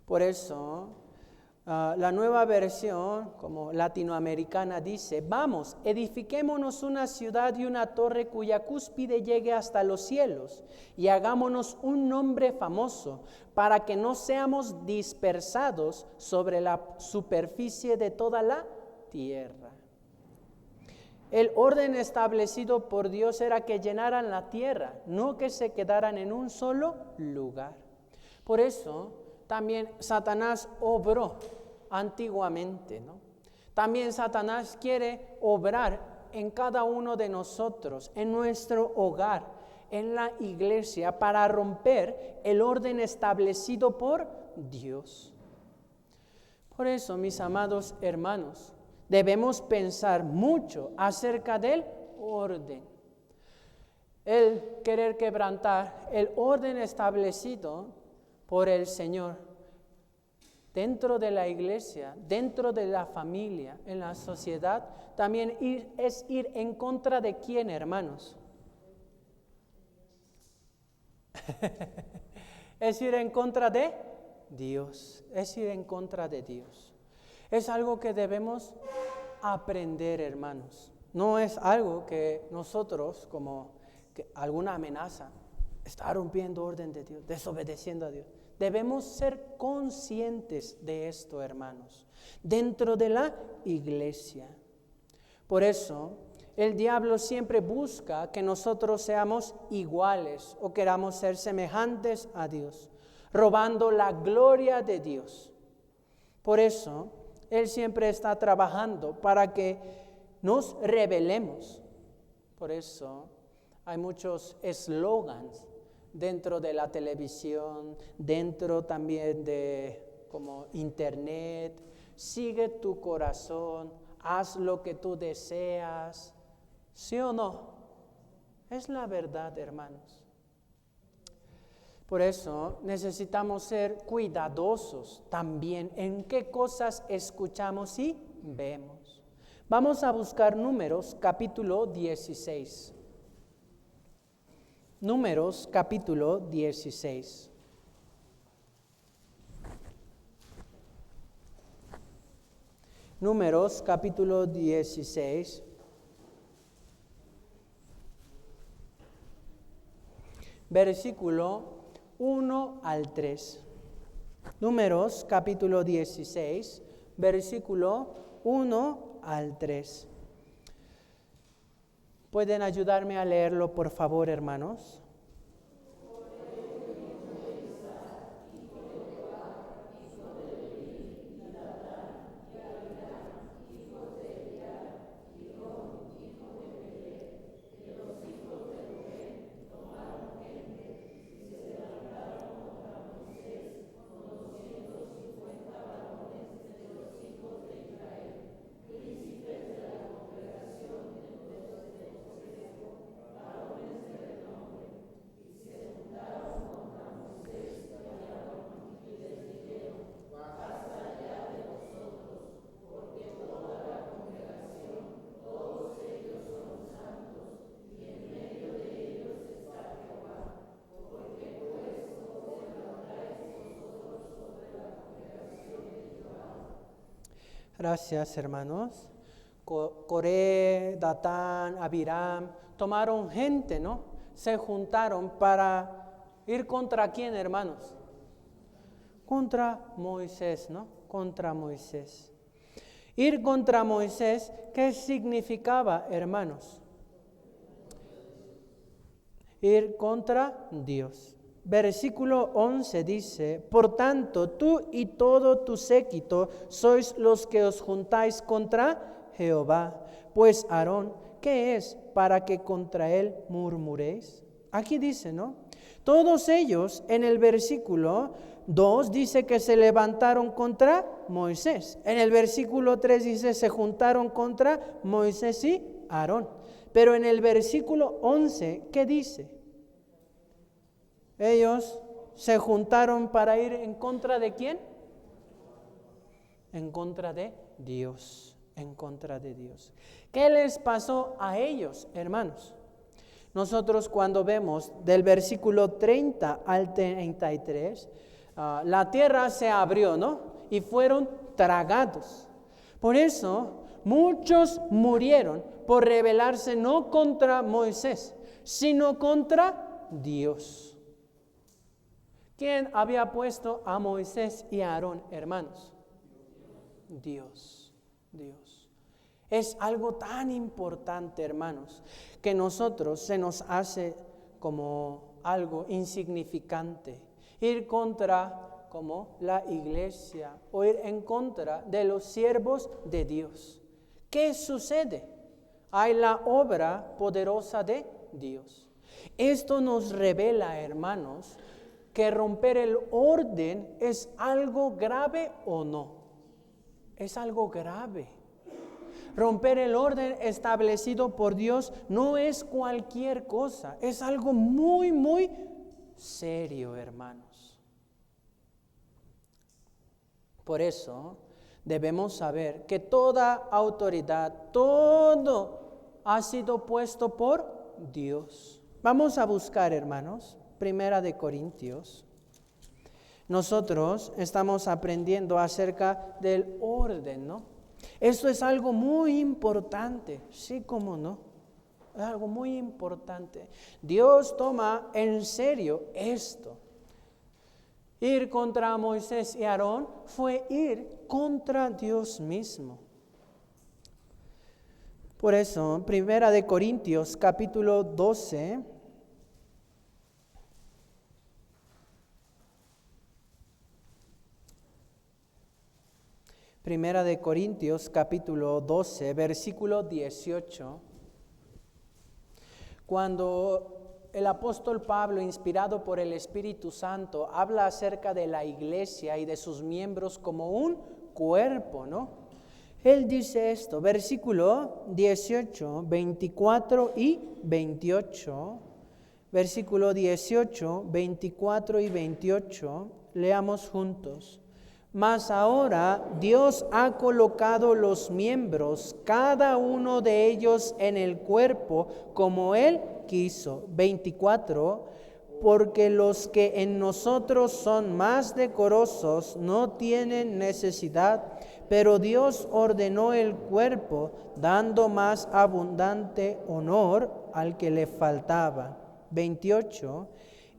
Por eso, La nueva versión, como latinoamericana, dice: vamos, edifiquémonos una ciudad y una torre cuya cúspide llegue hasta los cielos, y hagámonos un nombre famoso, para que no seamos dispersados sobre la superficie de toda la tierra. El orden establecido por Dios era que llenaran la tierra, no que se quedaran en un solo lugar. Por eso también Satanás obró antiguamente, ¿no? También Satanás quiere obrar en cada uno de nosotros, en nuestro hogar, en la iglesia, para romper el orden establecido por Dios. Por eso, mis amados hermanos, debemos pensar mucho acerca del orden. El querer quebrantar el orden establecido por el Señor dentro de la iglesia, dentro de la familia, en la sociedad, también es ir en contra de quién, hermanos. Es ir en contra de Dios, es ir en contra de Dios. Es algo que debemos aprender, hermanos. No es algo que nosotros, como que alguna amenaza, está rompiendo orden de Dios, desobedeciendo a Dios. Debemos ser conscientes de esto, hermanos, dentro de la iglesia. Por eso, el diablo siempre busca que nosotros seamos iguales o queramos ser semejantes a Dios, robando la gloria de Dios. Por eso, él siempre está trabajando para que nos rebelemos. Por eso, hay muchos eslogans dentro de la televisión, dentro también de como internet: sigue tu corazón, haz lo que tú deseas. ¿Sí o no? Es la verdad, hermanos. Por eso necesitamos ser cuidadosos también en qué cosas escuchamos y vemos. Vamos a buscar Números capítulo 16. Números capítulo 16. Números capítulo 16. Versículo 1 al 3. Números capítulo 16, versículo 1 al 3. ¿Pueden ayudarme a leerlo, por favor, hermanos? Gracias, hermanos. Coré, Datán, Abiram, tomaron gente, ¿no? Se juntaron para ir contra quién, hermanos. Contra Moisés, ¿no? Contra Moisés. Ir contra Moisés, ¿qué significaba, hermanos? Ir contra Dios. Versículo 11 dice: por tanto, tú y todo tu séquito sois los que os juntáis contra Jehová. Pues Aarón, ¿qué es para que contra él murmuréis? Aquí dice, ¿no? Todos ellos, en el versículo 2 dice que se levantaron contra Moisés. En el versículo 3 dice se juntaron contra Moisés y Aarón. Pero en el versículo 11, ¿qué dice? Ellos se juntaron para ir en contra de ¿quién? En contra de Dios, en contra de Dios. ¿Qué les pasó a ellos, hermanos? Nosotros cuando vemos del versículo 30 al 33, la tierra se abrió, ¿no? Y fueron tragados. Por eso muchos murieron por rebelarse no contra Moisés, sino contra Dios. ¿Quién había puesto a Moisés y a Aarón, hermanos? Dios. Es algo tan importante, hermanos, que nosotros se nos hace como algo insignificante. Ir contra como la iglesia o ir en contra de los siervos de Dios. ¿Qué sucede? Hay la obra poderosa de Dios. Esto nos revela, hermanos, que romper el orden es algo grave o no. Es algo grave. Romper el orden establecido por Dios no es cualquier cosa. Es algo muy, muy serio, hermanos. Por eso debemos saber que toda autoridad, todo ha sido puesto por Dios. Vamos a buscar, hermanos, 1 Corintios. Nosotros estamos aprendiendo acerca del orden, ¿no? Esto es algo muy importante, sí, cómo no. Es algo muy importante. Dios toma en serio esto. Ir contra Moisés y Aarón fue ir contra Dios mismo. Por eso, 1 Corintios capítulo 12. Primera de Corintios capítulo 12, versículo 18. Cuando el apóstol Pablo, inspirado por el Espíritu Santo, habla acerca de la iglesia y de sus miembros como un cuerpo, ¿no? Él dice esto, versículo 18, 24 y 28. Versículo 18, 24 y 28. Leamos juntos. Mas ahora Dios ha colocado los miembros, cada uno de ellos en el cuerpo, como Él quiso. 24. Porque los que en nosotros son más decorosos no tienen necesidad, pero Dios ordenó el cuerpo, dando más abundante honor al que le faltaba. 28.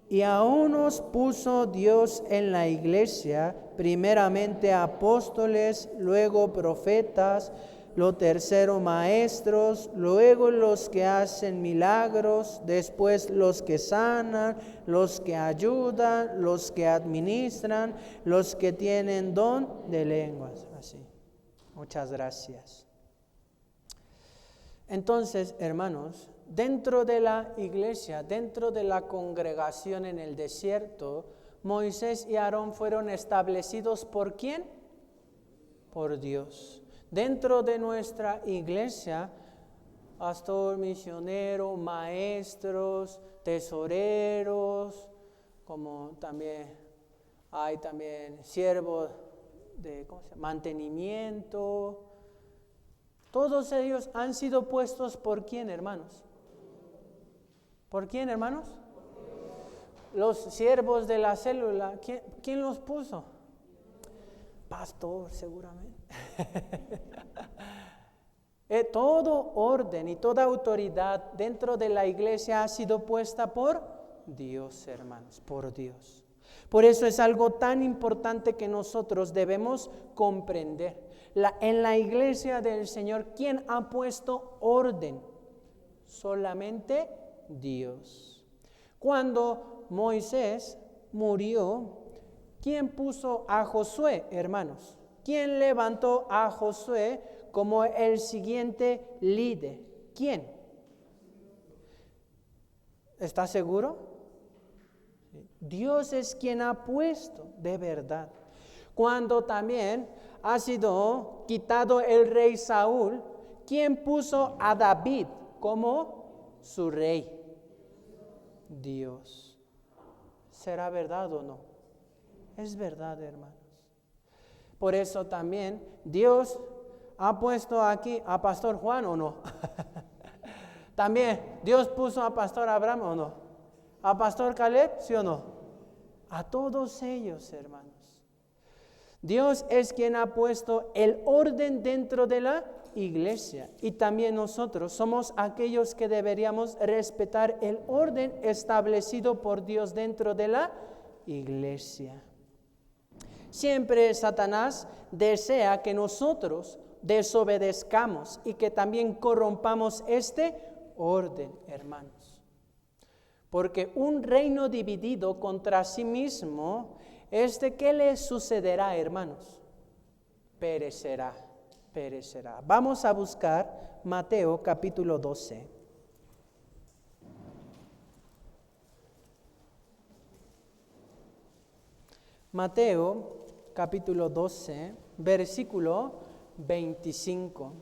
Y a unos puso Dios en la iglesia, primeramente apóstoles, luego profetas, lo tercero maestros, luego los que hacen milagros, después los que sanan, los que ayudan, los que administran, los que tienen don de lenguas. Así. Muchas gracias. Entonces, hermanos, dentro de la iglesia, dentro de la congregación en el desierto, Moisés y Aarón fueron establecidos ¿por quién? Por Dios. Dentro de nuestra iglesia, pastor, misionero, maestros, tesoreros, como también hay siervos de mantenimiento. Todos ellos han sido puestos ¿por quién, hermanos? ¿Por quién, hermanos? Los siervos de la célula, ¿quién los puso? Pastor, seguramente. Todo orden y toda autoridad dentro de la iglesia ha sido puesta por Dios, hermanos, por Dios. Por eso es algo tan importante que nosotros debemos comprender. En la iglesia del Señor, ¿quién ha puesto orden? Solamente Dios. Cuando Moisés murió, ¿quién puso a Josué, hermanos? ¿Quién levantó a Josué como el siguiente líder? ¿Quién? ¿Está seguro? Dios es quien ha puesto, de verdad. Cuando también ha sido quitado el rey Saúl, ¿quién puso a David como su rey? Dios. ¿Será verdad o no? Es verdad, hermanos. Por eso también Dios ha puesto aquí a Pastor Juan o no. También Dios puso a Pastor Abraham o no. A Pastor Caleb, ¿sí o no? A todos ellos, hermanos. Dios es quien ha puesto el orden dentro de la iglesia. Y también nosotros somos aquellos que deberíamos respetar el orden establecido por Dios dentro de la iglesia. Siempre Satanás desea que nosotros desobedezcamos y que también corrompamos este orden, hermanos. Porque un reino dividido contra sí mismo, ¿qué le sucederá, hermanos? Perecerá. Vamos a buscar Mateo capítulo 12. Mateo capítulo 12, versículo 25.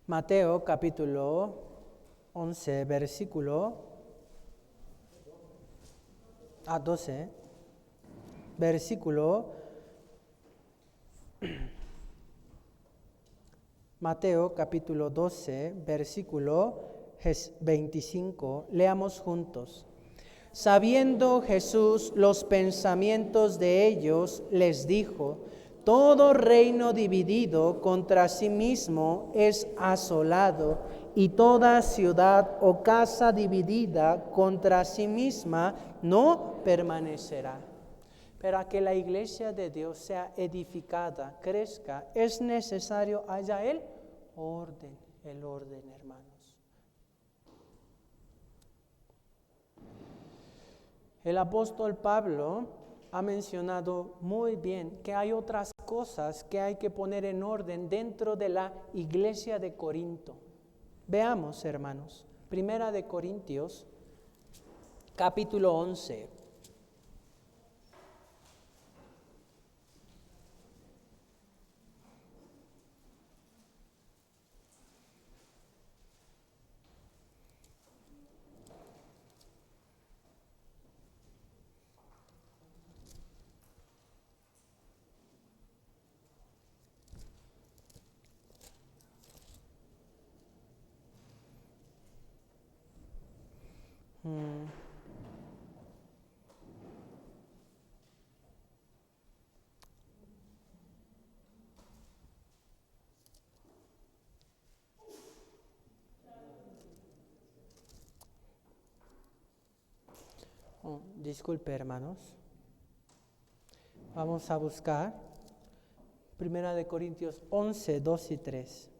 Mateo capítulo 11, versículo 12, versículo Mateo capítulo 12, versículo 25, leamos juntos. Sabiendo Jesús los pensamientos de ellos, les dijo: todo reino dividido contra sí mismo es asolado, y toda ciudad o casa dividida contra sí misma no permanecerá. Para que la iglesia de Dios sea edificada, crezca, es necesario haya el orden, hermanos. El apóstol Pablo ha mencionado muy bien que hay otras cosas que hay que poner en orden dentro de la iglesia de Corinto. Veamos, hermanos, Primera de Corintios, capítulo 11. Disculpe, hermanos. Vamos a buscar Primera de Corintios 11, 2 y 3.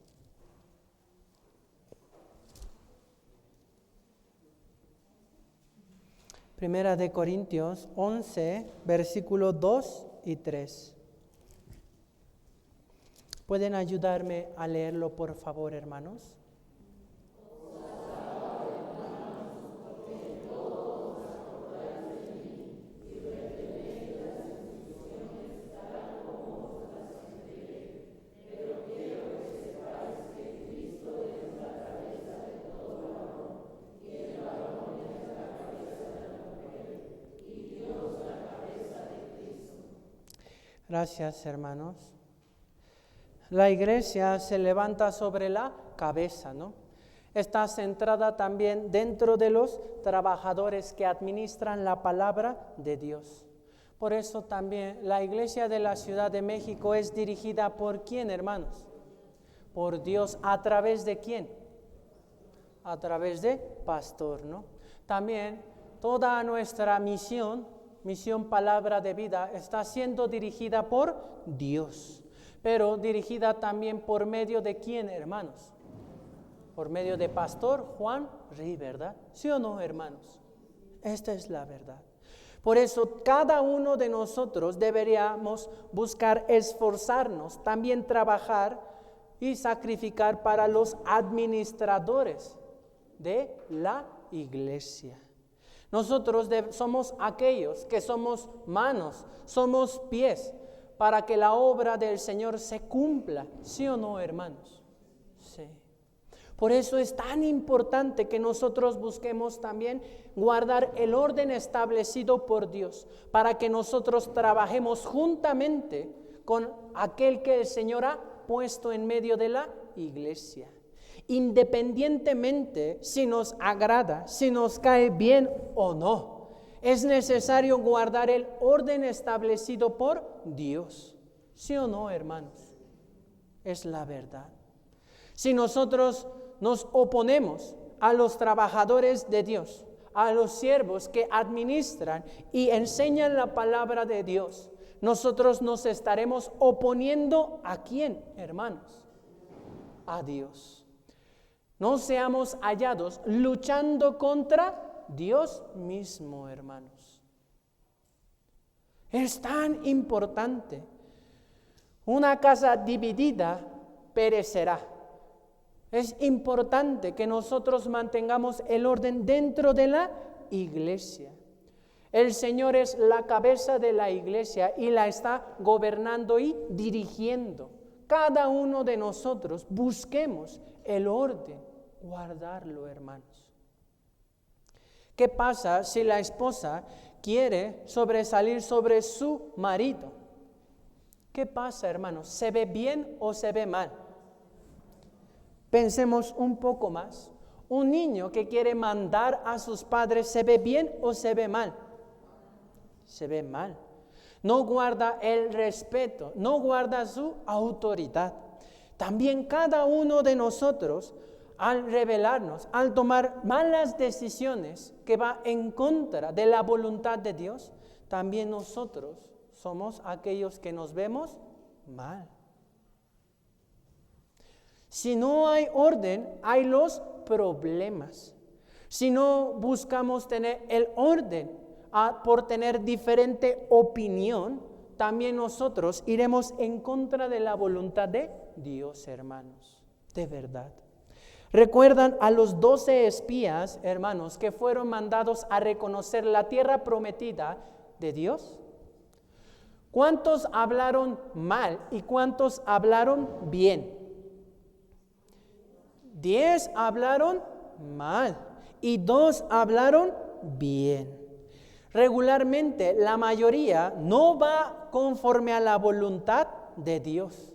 Primera de Corintios 11, versículos 2 y 3. ¿Pueden ayudarme a leerlo, por favor, hermanos? Gracias, hermanos. La iglesia se levanta sobre la cabeza, ¿no? Está centrada también dentro de los trabajadores que administran la palabra de Dios. Por eso también la iglesia de la Ciudad de México es dirigida ¿por quién, hermanos? Por Dios. ¿A través de quién? A través de pastor, ¿no? También toda nuestra misión Palabra de Vida, está siendo dirigida por Dios, pero dirigida también por medio de ¿quién, hermanos? Por medio de Pastor Juan Rí, ¿verdad? ¿Sí o no, hermanos? Esta es la verdad. Por eso cada uno de nosotros deberíamos buscar esforzarnos, también trabajar y sacrificar para los administradores de la iglesia. Nosotros somos aquellos que somos manos, somos pies, para que la obra del Señor se cumpla. ¿Sí o no, hermanos? Sí. Por eso es tan importante que nosotros busquemos también guardar el orden establecido por Dios, para que nosotros trabajemos juntamente con aquel que el Señor ha puesto en medio de la iglesia. independientemente si nos agrada, si nos cae bien o no. Es necesario guardar el orden establecido por Dios. ¿Sí o no, hermanos? Es la verdad. Si nosotros nos oponemos a los trabajadores de Dios, a los siervos que administran y enseñan la palabra de Dios, nosotros nos estaremos oponiendo ¿a quién, hermanos? A Dios. No seamos hallados luchando contra Dios mismo, hermanos. Es tan importante. Una casa dividida perecerá. Es importante que nosotros mantengamos el orden dentro de la iglesia. El Señor es la cabeza de la iglesia y la está gobernando y dirigiendo. Cada uno de nosotros busquemos el orden, guardarlo, hermanos. ¿Qué pasa si la esposa quiere sobresalir sobre su marido? ¿Qué pasa, hermanos? ¿Se ve bien o se ve mal? Pensemos un poco más. Un niño que quiere mandar a sus padres, ¿se ve bien o se ve mal? Se ve mal. No guarda el respeto, no guarda su autoridad. También cada uno de nosotros, al rebelarnos, al tomar malas decisiones que va en contra de la voluntad de Dios, también nosotros somos aquellos que nos vemos mal. Si no hay orden, hay los problemas. Si no buscamos tener el orden por tener diferente opinión, también nosotros iremos en contra de la voluntad de Dios, hermanos, de verdad. ¿Recuerdan a los 12 espías, hermanos, que fueron mandados a reconocer la tierra prometida de Dios? ¿Cuántos hablaron mal y cuántos hablaron bien? 10 hablaron mal y 2 hablaron bien. Regularmente la mayoría no va conforme a la voluntad de Dios.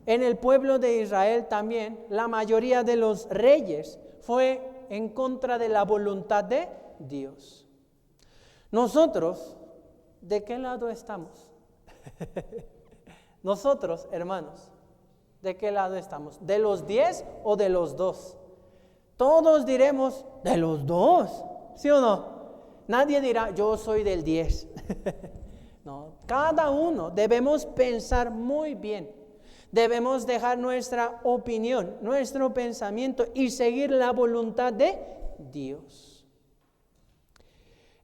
En el pueblo de Israel también la mayoría de los reyes fue en contra de la voluntad de Dios. Nosotros, ¿de qué lado estamos? Nosotros, hermanos, ¿de qué lado estamos? ¿De los 10 o de los 2? Todos diremos, de los 2, ¿sí o no? Nadie dirá, yo soy del 10. No, cada uno debemos pensar muy bien. Debemos dejar nuestra opinión, nuestro pensamiento y seguir la voluntad de Dios.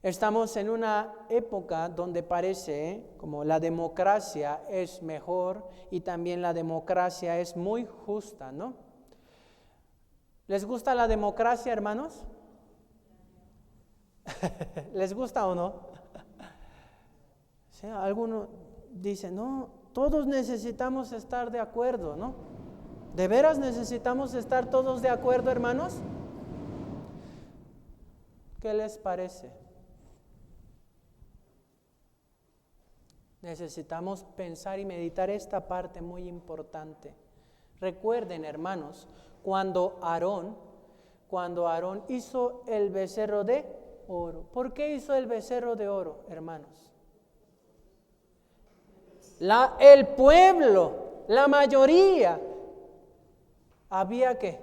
Estamos en una época donde parece como la democracia es mejor y también la democracia es muy justa, ¿no? ¿Les gusta la democracia, hermanos? ¿Les gusta o no? Sí, algunos dicen, no, todos necesitamos estar de acuerdo, ¿no? ¿De veras necesitamos estar todos de acuerdo, hermanos? ¿Qué les parece? Necesitamos pensar y meditar esta parte muy importante. Recuerden, hermanos, cuando Aarón hizo el becerro de oro. ¿Por qué hizo el becerro de oro, hermanos? El pueblo, la mayoría, había que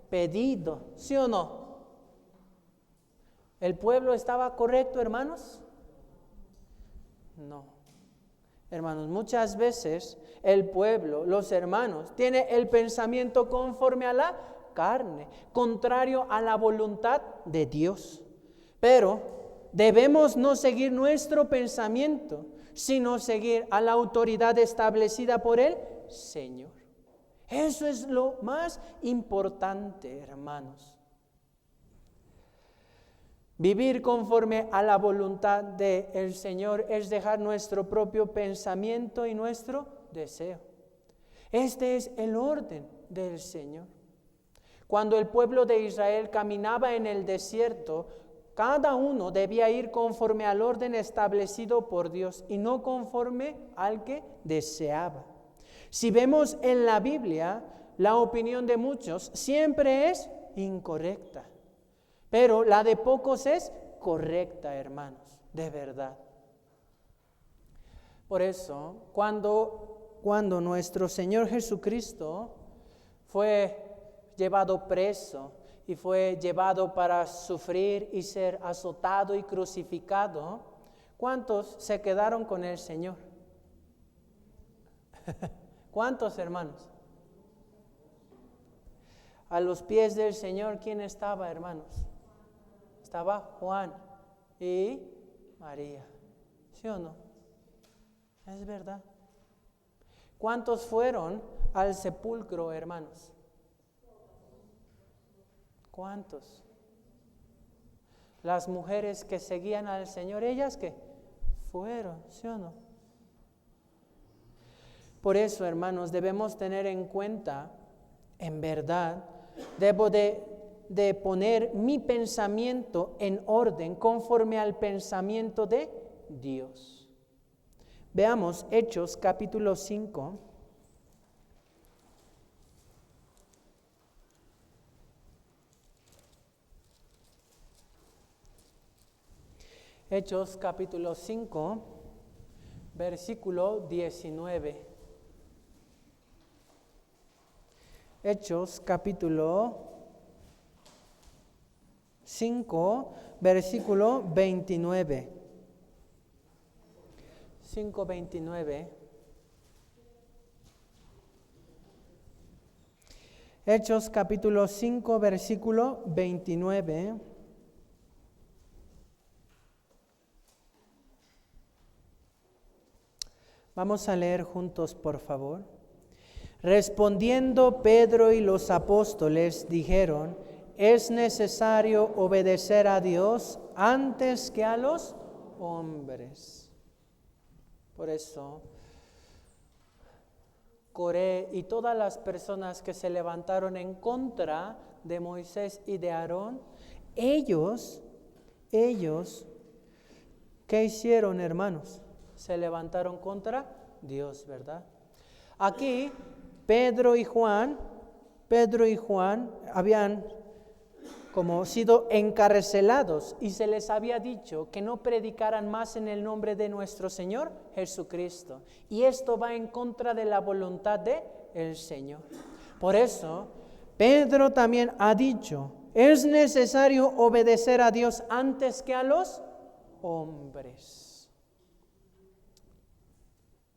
pedido, ¿sí o no? ¿El pueblo estaba correcto, hermanos? No. Hermanos, muchas veces el pueblo, los hermanos, tiene el pensamiento conforme a la carne, contrario a la voluntad de Dios. Pero debemos no seguir nuestro pensamiento, sino seguir a la autoridad establecida por el Señor. Eso es lo más importante, hermanos. Vivir conforme a la voluntad del Señor es dejar nuestro propio pensamiento y nuestro deseo. Este es el orden del Señor. Cuando el pueblo de Israel caminaba en el desierto, cada uno debía ir conforme al orden establecido por Dios y no conforme al que deseaba. Si vemos en la Biblia, la opinión de muchos siempre es incorrecta, pero la de pocos es correcta, hermanos, de verdad. Por eso, cuando nuestro Señor Jesucristo fue llevado preso y fue llevado para sufrir y ser azotado y crucificado, ¿cuántos se quedaron con el Señor? ¿Cuántos, hermanos? A los pies del Señor, ¿quién estaba, hermanos? Estaba Juan y María. ¿Sí o no? Es verdad. ¿Cuántos fueron al sepulcro, hermanos? ¿Cuántos? Las mujeres que seguían al Señor, ellas que fueron, ¿sí o no? Por eso, hermanos, debemos tener en cuenta, en verdad, debo de poner mi pensamiento en orden conforme al pensamiento de Dios. Veamos Hechos capítulo 5. Hechos capítulo 5, versículo 19. Hechos capítulo 5, versículo 29. 5:29. Hechos capítulo 5, versículo 29. Vamos a leer juntos, por favor. Respondiendo Pedro y los apóstoles dijeron: es necesario obedecer a Dios antes que a los hombres. Por eso, Coré y todas las personas que se levantaron en contra de Moisés y de Aarón, ellos, ¿qué hicieron, hermanos? Se levantaron contra Dios, ¿verdad? Aquí, Pedro y Juan habían como sido encarcelados y se les había dicho que no predicaran más en el nombre de nuestro Señor Jesucristo. Y esto va en contra de la voluntad del Señor. Por eso, Pedro también ha dicho: es necesario obedecer a Dios antes que a los hombres.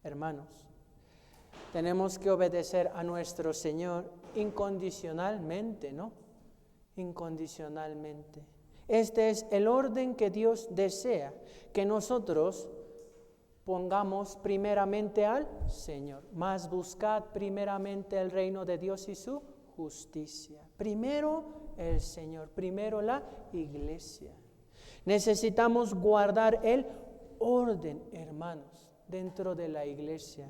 Hermanos, tenemos que obedecer a nuestro Señor incondicionalmente, ¿no? Incondicionalmente. Este es el orden que Dios desea, que nosotros pongamos primeramente al Señor. Mas buscad primeramente el reino de Dios y su justicia. Primero el Señor, primero la iglesia. Necesitamos guardar el orden, hermanos, dentro de la iglesia.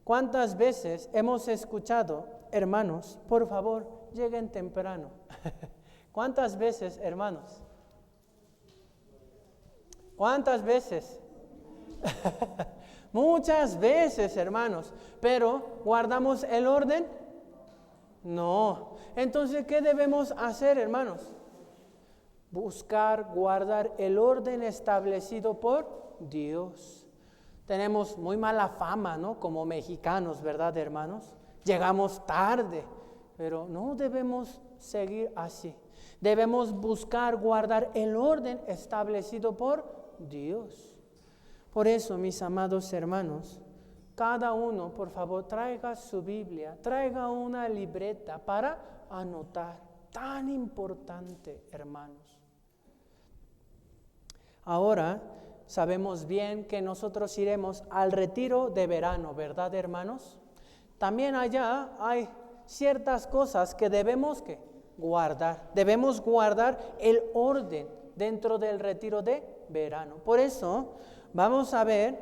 ¿Cuántas veces hemos escuchado, hermanos, por favor, lleguen temprano? ¿Cuántas veces, hermanos? ¿Cuántas veces? Muchas veces, hermanos. Pero, ¿guardamos el orden? No. Entonces, ¿qué debemos hacer, hermanos? Buscar, guardar el orden establecido por Dios. Tenemos muy mala fama, ¿no? Como mexicanos, ¿verdad, hermanos? Llegamos tarde, pero no debemos seguir así. Debemos buscar guardar el orden establecido por Dios. Por eso, mis amados hermanos, cada uno, por favor, traiga su Biblia, traiga una libreta para anotar. Tan importante, hermanos. Ahora, sabemos bien que nosotros iremos al retiro de verano, ¿verdad, hermanos? También allá hay ciertas cosas que debemos guardar. Debemos guardar el orden dentro del retiro de verano. Por eso vamos a ver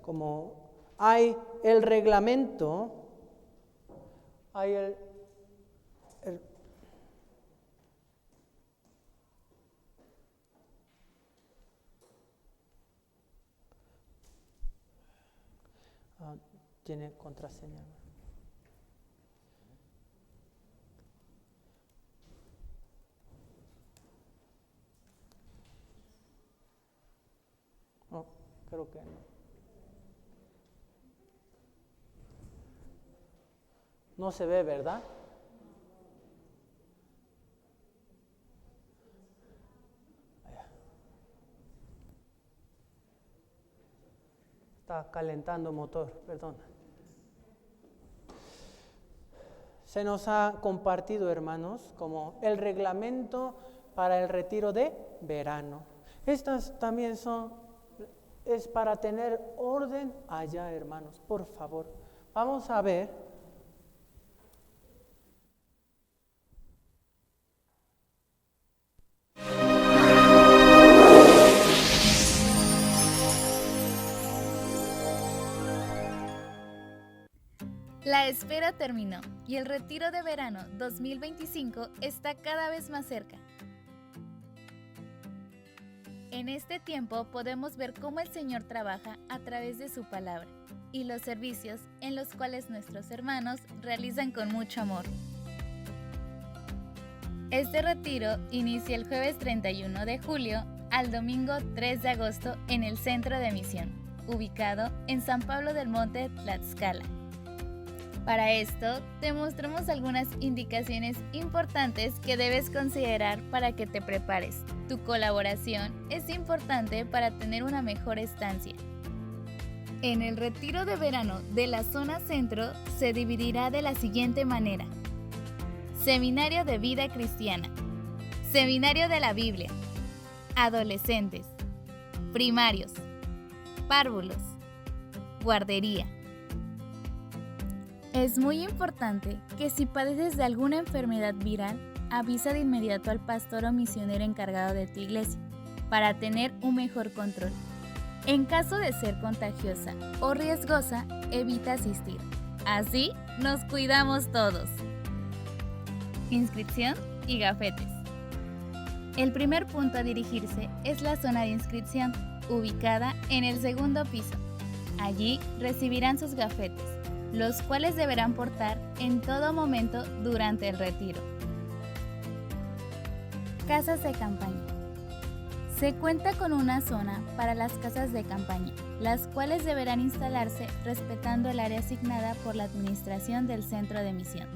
cómo hay el reglamento, hay el tiene contraseña. que no. No se ve, ¿verdad? Está calentando motor, perdón. Se nos ha compartido, hermanos, como el reglamento para el retiro de verano. Estas también es para tener orden allá, hermanos, por favor. Vamos a ver. La espera terminó y el retiro de verano 2025 está cada vez más cerca. En este tiempo podemos ver cómo el Señor trabaja a través de su palabra y los servicios en los cuales nuestros hermanos realizan con mucho amor. Este retiro inicia el jueves 31 de julio al domingo 3 de agosto en el Centro de Misión, ubicado en San Pablo del Monte, Tlaxcala. Para esto, te mostramos algunas indicaciones importantes que debes considerar para que te prepares. Tu colaboración es importante para tener una mejor estancia. En el retiro de verano de la zona centro se dividirá de la siguiente manera: Seminario de Vida Cristiana, Seminario de la Biblia, Adolescentes, Primarios, Párvulos, Guardería. Es muy importante que si padeces de alguna enfermedad viral, avisa de inmediato al pastor o misionero encargado de tu iglesia para tener un mejor control. En caso de ser contagiosa o riesgosa, evita asistir. Así nos cuidamos todos. Inscripción y gafetes. El primer punto a dirigirse es la zona de inscripción, ubicada en el segundo piso. Allí recibirán sus gafetes, los cuales deberán portar en todo momento durante el retiro. Casas de campaña. Se cuenta con una zona para las casas de campaña, las cuales deberán instalarse respetando el área asignada por la administración del centro de misión.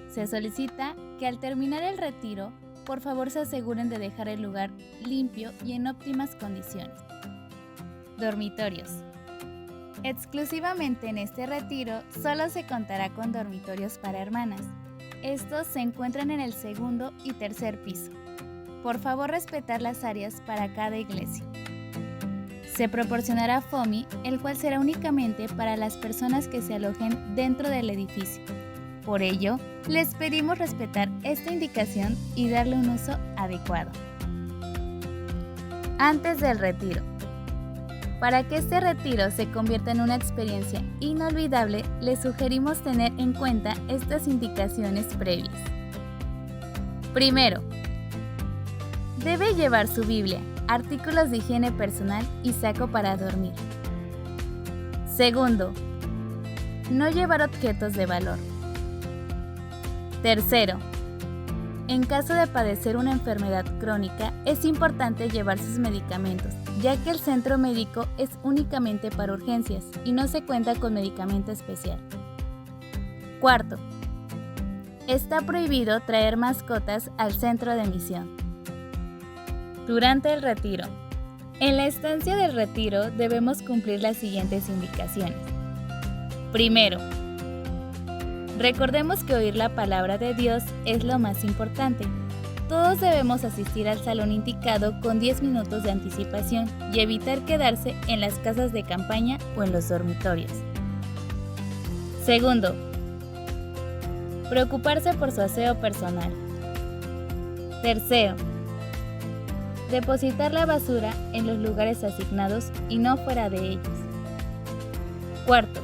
Se solicita que al terminar el retiro, por favor se aseguren de dejar el lugar limpio y en óptimas condiciones. Dormitorios. Exclusivamente en este retiro solo se contará con dormitorios para hermanas. Estos se encuentran en el segundo y tercer piso. Por favor, respetar las áreas para cada iglesia. Se proporcionará FOMI, el cual será únicamente para las personas que se alojen dentro del edificio. Por ello, les pedimos respetar esta indicación y darle un uso adecuado. Antes del retiro. Para que este retiro se convierta en una experiencia inolvidable, les sugerimos tener en cuenta estas indicaciones previas. Primero, debe llevar su Biblia, artículos de higiene personal y saco para dormir. Segundo, no llevar objetos de valor. Tercero, en caso de padecer una enfermedad crónica, es importante llevar sus medicamentos, ya que el centro médico es únicamente para urgencias y no se cuenta con medicamento especial. Cuarto, está prohibido traer mascotas al centro de misión. Durante el retiro. En la estancia del retiro debemos cumplir las siguientes indicaciones. Primero, recordemos que oír la palabra de Dios es lo más importante. Todos debemos asistir al salón indicado con 10 minutos de anticipación y evitar quedarse en las casas de campaña o en los dormitorios. Segundo, preocuparse por su aseo personal. Tercero, depositar la basura en los lugares asignados y no fuera de ellos. Cuarto,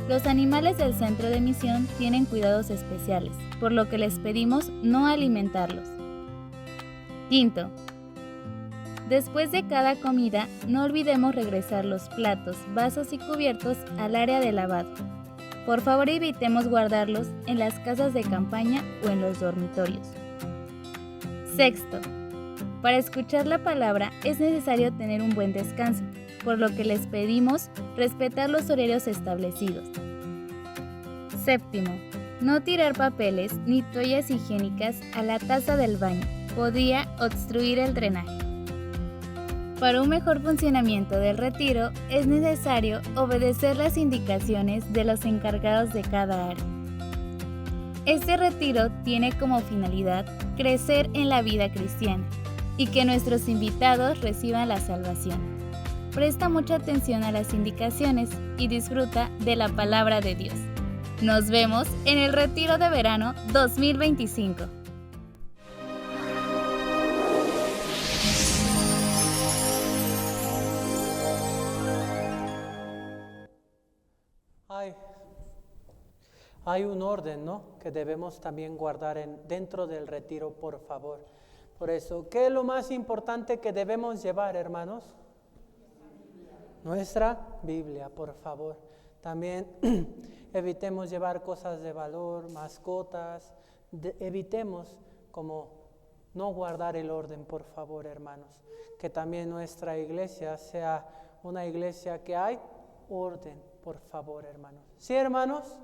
los animales del centro de misión tienen cuidados especiales, por lo que les pedimos no alimentarlos. Quinto, después de cada comida, no olvidemos regresar los platos, vasos y cubiertos al área de lavado. Por favor, evitemos guardarlos en las casas de campaña o en los dormitorios. Sexto, Para escuchar la palabra es necesario tener un buen descanso, por lo que les pedimos respetar los horarios establecidos. Séptimo, no tirar papeles ni toallas higiénicas a la taza del baño. Podría obstruir el drenaje. Para un mejor funcionamiento del retiro es necesario obedecer las indicaciones de los encargados de cada área. Este retiro tiene como finalidad crecer en la vida cristiana y que nuestros invitados reciban la salvación. Presta mucha atención a las indicaciones y disfruta de la palabra de Dios. Nos vemos en el Retiro de Verano 2025. Hay un orden, ¿no?, que debemos también guardar dentro del retiro, por favor. Por eso, ¿qué es lo más importante que debemos llevar, hermanos? Nuestra Biblia, por favor. También evitemos llevar cosas de valor, mascotas. Evitemos como no guardar el orden, por favor, hermanos. Que también nuestra iglesia sea una iglesia que hay orden, por favor, hermanos. ¿Sí, hermanos?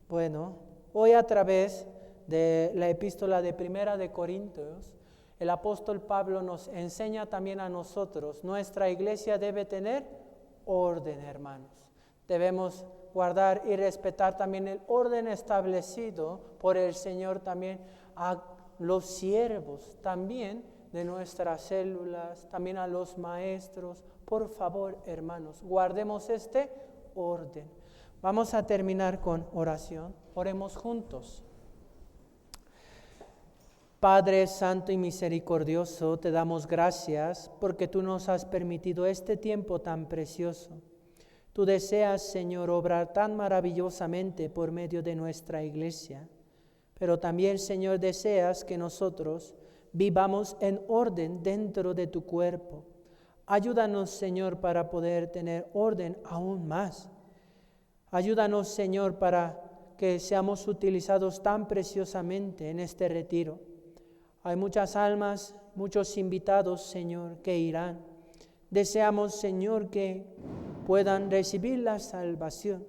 Bueno, hoy a través de la epístola de Primera de Corintios, el apóstol Pablo nos enseña también a nosotros, nuestra iglesia debe tener orden, hermanos. Debemos guardar y respetar también el orden establecido por el Señor también a los siervos, también de nuestras células, también a los maestros. Por favor, hermanos, guardemos este orden. Vamos a terminar con oración. Oremos juntos. Padre Santo y Misericordioso, te damos gracias porque tú nos has permitido este tiempo tan precioso. Tú deseas, Señor, obrar tan maravillosamente por medio de nuestra iglesia, pero también, Señor, deseas que nosotros vivamos en orden dentro de tu cuerpo. Ayúdanos, Señor, para poder tener orden aún más. Ayúdanos, Señor, para que seamos utilizados tan preciosamente en este retiro. Hay muchas almas, muchos invitados, Señor, que irán. Deseamos, Señor, que puedan recibir la salvación,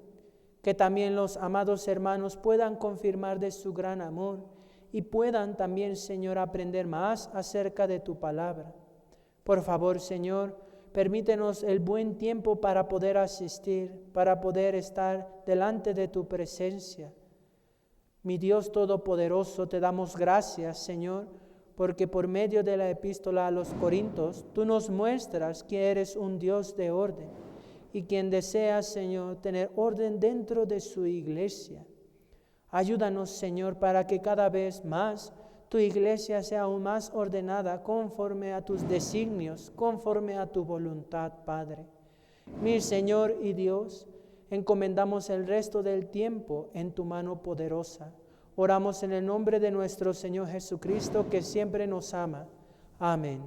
que también los amados hermanos puedan confirmar de su gran amor y puedan también, Señor, aprender más acerca de tu palabra. Por favor, Señor, permítenos el buen tiempo para poder asistir, para poder estar delante de tu presencia. Mi Dios Todopoderoso, te damos gracias, Señor, porque por medio de la epístola a los Corintios, tú nos muestras que eres un Dios de orden y quien desea, Señor, tener orden dentro de su iglesia. Ayúdanos, Señor, para que cada vez más tu iglesia sea aún más ordenada conforme a tus designios, conforme a tu voluntad, Padre. Mi Señor y Dios, encomendamos el resto del tiempo en tu mano poderosa. Oramos en el nombre de nuestro Señor Jesucristo, que siempre nos ama. Amén.